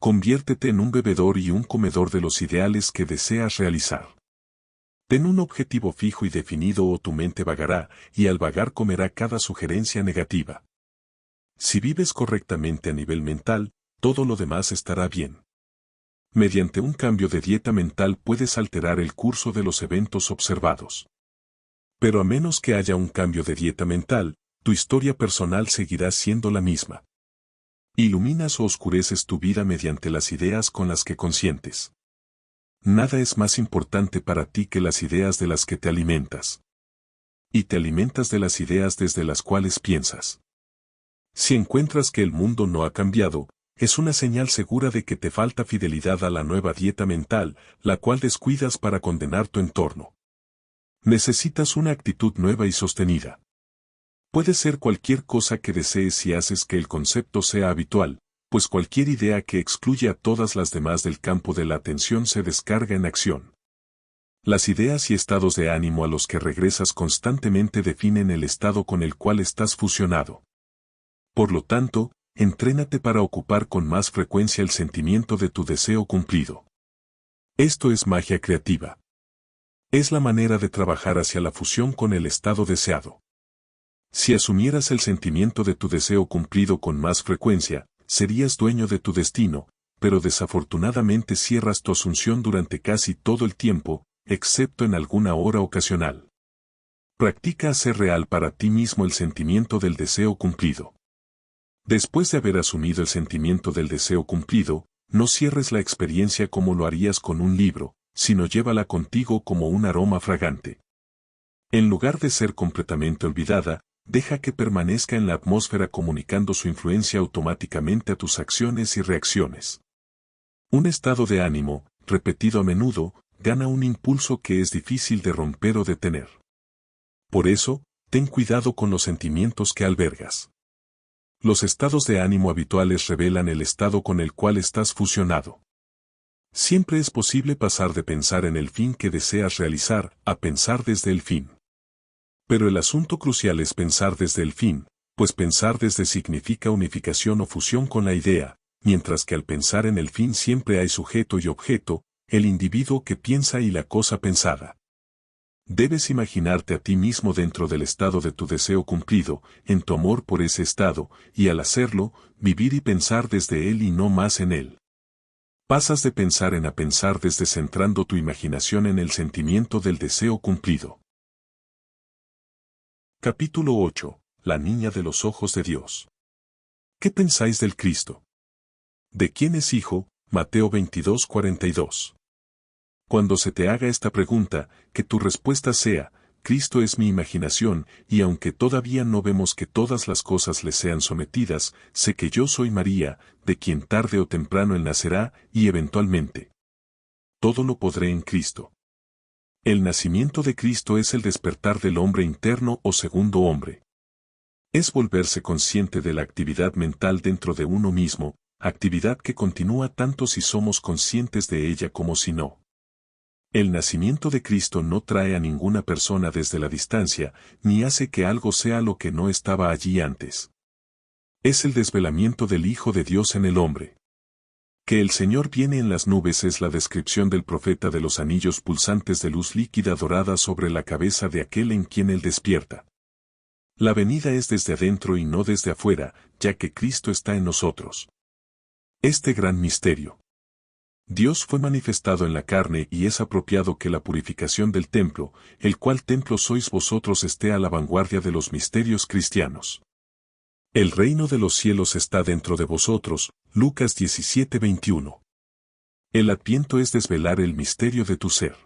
Conviértete en un bebedor y un comedor de los ideales que deseas realizar. Ten un objetivo fijo y definido o tu mente vagará, y al vagar comerá cada sugerencia negativa. Si vives correctamente a nivel mental, todo lo demás estará bien. Mediante un cambio de dieta mental puedes alterar el curso de los eventos observados. Pero a menos que haya un cambio de dieta mental, tu historia personal seguirá siendo la misma. Iluminas o oscureces tu vida mediante las ideas con las que consientes. Nada es más importante para ti que las ideas de las que te alimentas. Y te alimentas de las ideas desde las cuales piensas. Si encuentras que el mundo no ha cambiado, es una señal segura de que te falta fidelidad a la nueva dieta mental, la cual descuidas para condenar tu entorno. Necesitas una actitud nueva y sostenida. Puede ser cualquier cosa que desees si haces que el concepto sea habitual, pues cualquier idea que excluye a todas las demás del campo de la atención se descarga en acción. Las ideas y estados de ánimo a los que regresas constantemente definen el estado con el cual estás fusionado. Por lo tanto, entrénate para ocupar con más frecuencia el sentimiento de tu deseo cumplido. Esto es magia creativa. Es la manera de trabajar hacia la fusión con el estado deseado. Si asumieras el sentimiento de tu deseo cumplido con más frecuencia, serías dueño de tu destino, pero desafortunadamente cierras tu asunción durante casi todo el tiempo, excepto en alguna hora ocasional. Practica hacer real para ti mismo el sentimiento del deseo cumplido. Después de haber asumido el sentimiento del deseo cumplido, no cierres la experiencia como lo harías con un libro, sino llévala contigo como un aroma fragante. En lugar de ser completamente olvidada, deja que permanezca en la atmósfera comunicando su influencia automáticamente a tus acciones y reacciones. Un estado de ánimo, repetido a menudo, gana un impulso que es difícil de romper o detener. Por eso, ten cuidado con los sentimientos que albergas. Los estados de ánimo habituales revelan el estado con el cual estás fusionado. Siempre es posible pasar de pensar en el fin que deseas realizar a pensar desde el fin. Pero el asunto crucial es pensar desde el fin, pues pensar desde significa unificación o fusión con la idea, mientras que al pensar en el fin siempre hay sujeto y objeto, el individuo que piensa y la cosa pensada. Debes imaginarte a ti mismo dentro del estado de tu deseo cumplido, en tu amor por ese estado, y al hacerlo, vivir y pensar desde él y no más en él. Pasas de pensar en a pensar desde centrando tu imaginación en el sentimiento del deseo cumplido. Capítulo 8. La niña de los ojos de Dios. ¿Qué pensáis del Cristo? ¿De quién es hijo? Mateo 22:42. Cuando se te haga esta pregunta, que tu respuesta sea, Cristo es mi imaginación, y aunque todavía no vemos que todas las cosas le sean sometidas, sé que yo soy María, de quien tarde o temprano él nacerá, y eventualmente. Todo lo podré en Cristo. El nacimiento de Cristo es el despertar del hombre interno o segundo hombre. Es volverse consciente de la actividad mental dentro de uno mismo, actividad que continúa tanto si somos conscientes de ella como si no. El nacimiento de Cristo no trae a ninguna persona desde la distancia, ni hace que algo sea lo que no estaba allí antes. Es el desvelamiento del Hijo de Dios en el hombre. Que el Señor viene en las nubes es la descripción del profeta de los anillos pulsantes de luz líquida dorada sobre la cabeza de aquel en quien él despierta. La venida es desde adentro y no desde afuera, ya que Cristo está en nosotros. Este gran misterio. Dios fue manifestado en la carne y es apropiado que la purificación del templo, el cual templo sois vosotros, esté a la vanguardia de los misterios cristianos. El reino de los cielos está dentro de vosotros, Lucas 17:21. El Adviento es desvelar el misterio de tu ser.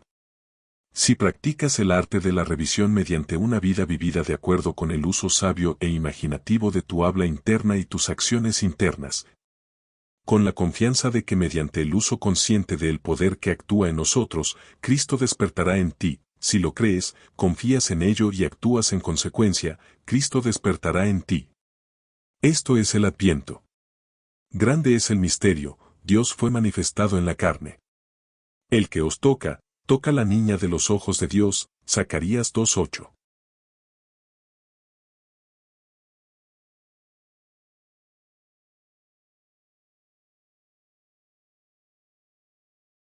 Si practicas el arte de la revisión mediante una vida vivida de acuerdo con el uso sabio e imaginativo de tu habla interna y tus acciones internas, con la confianza de que mediante el uso consciente del poder que actúa en nosotros, Cristo despertará en ti, si lo crees, confías en ello y actúas en consecuencia, Cristo despertará en ti. Esto es el Adviento. Grande es el misterio, Dios fue manifestado en la carne. El que os toca, toca la niña de los ojos de Dios, Zacarías 2:8.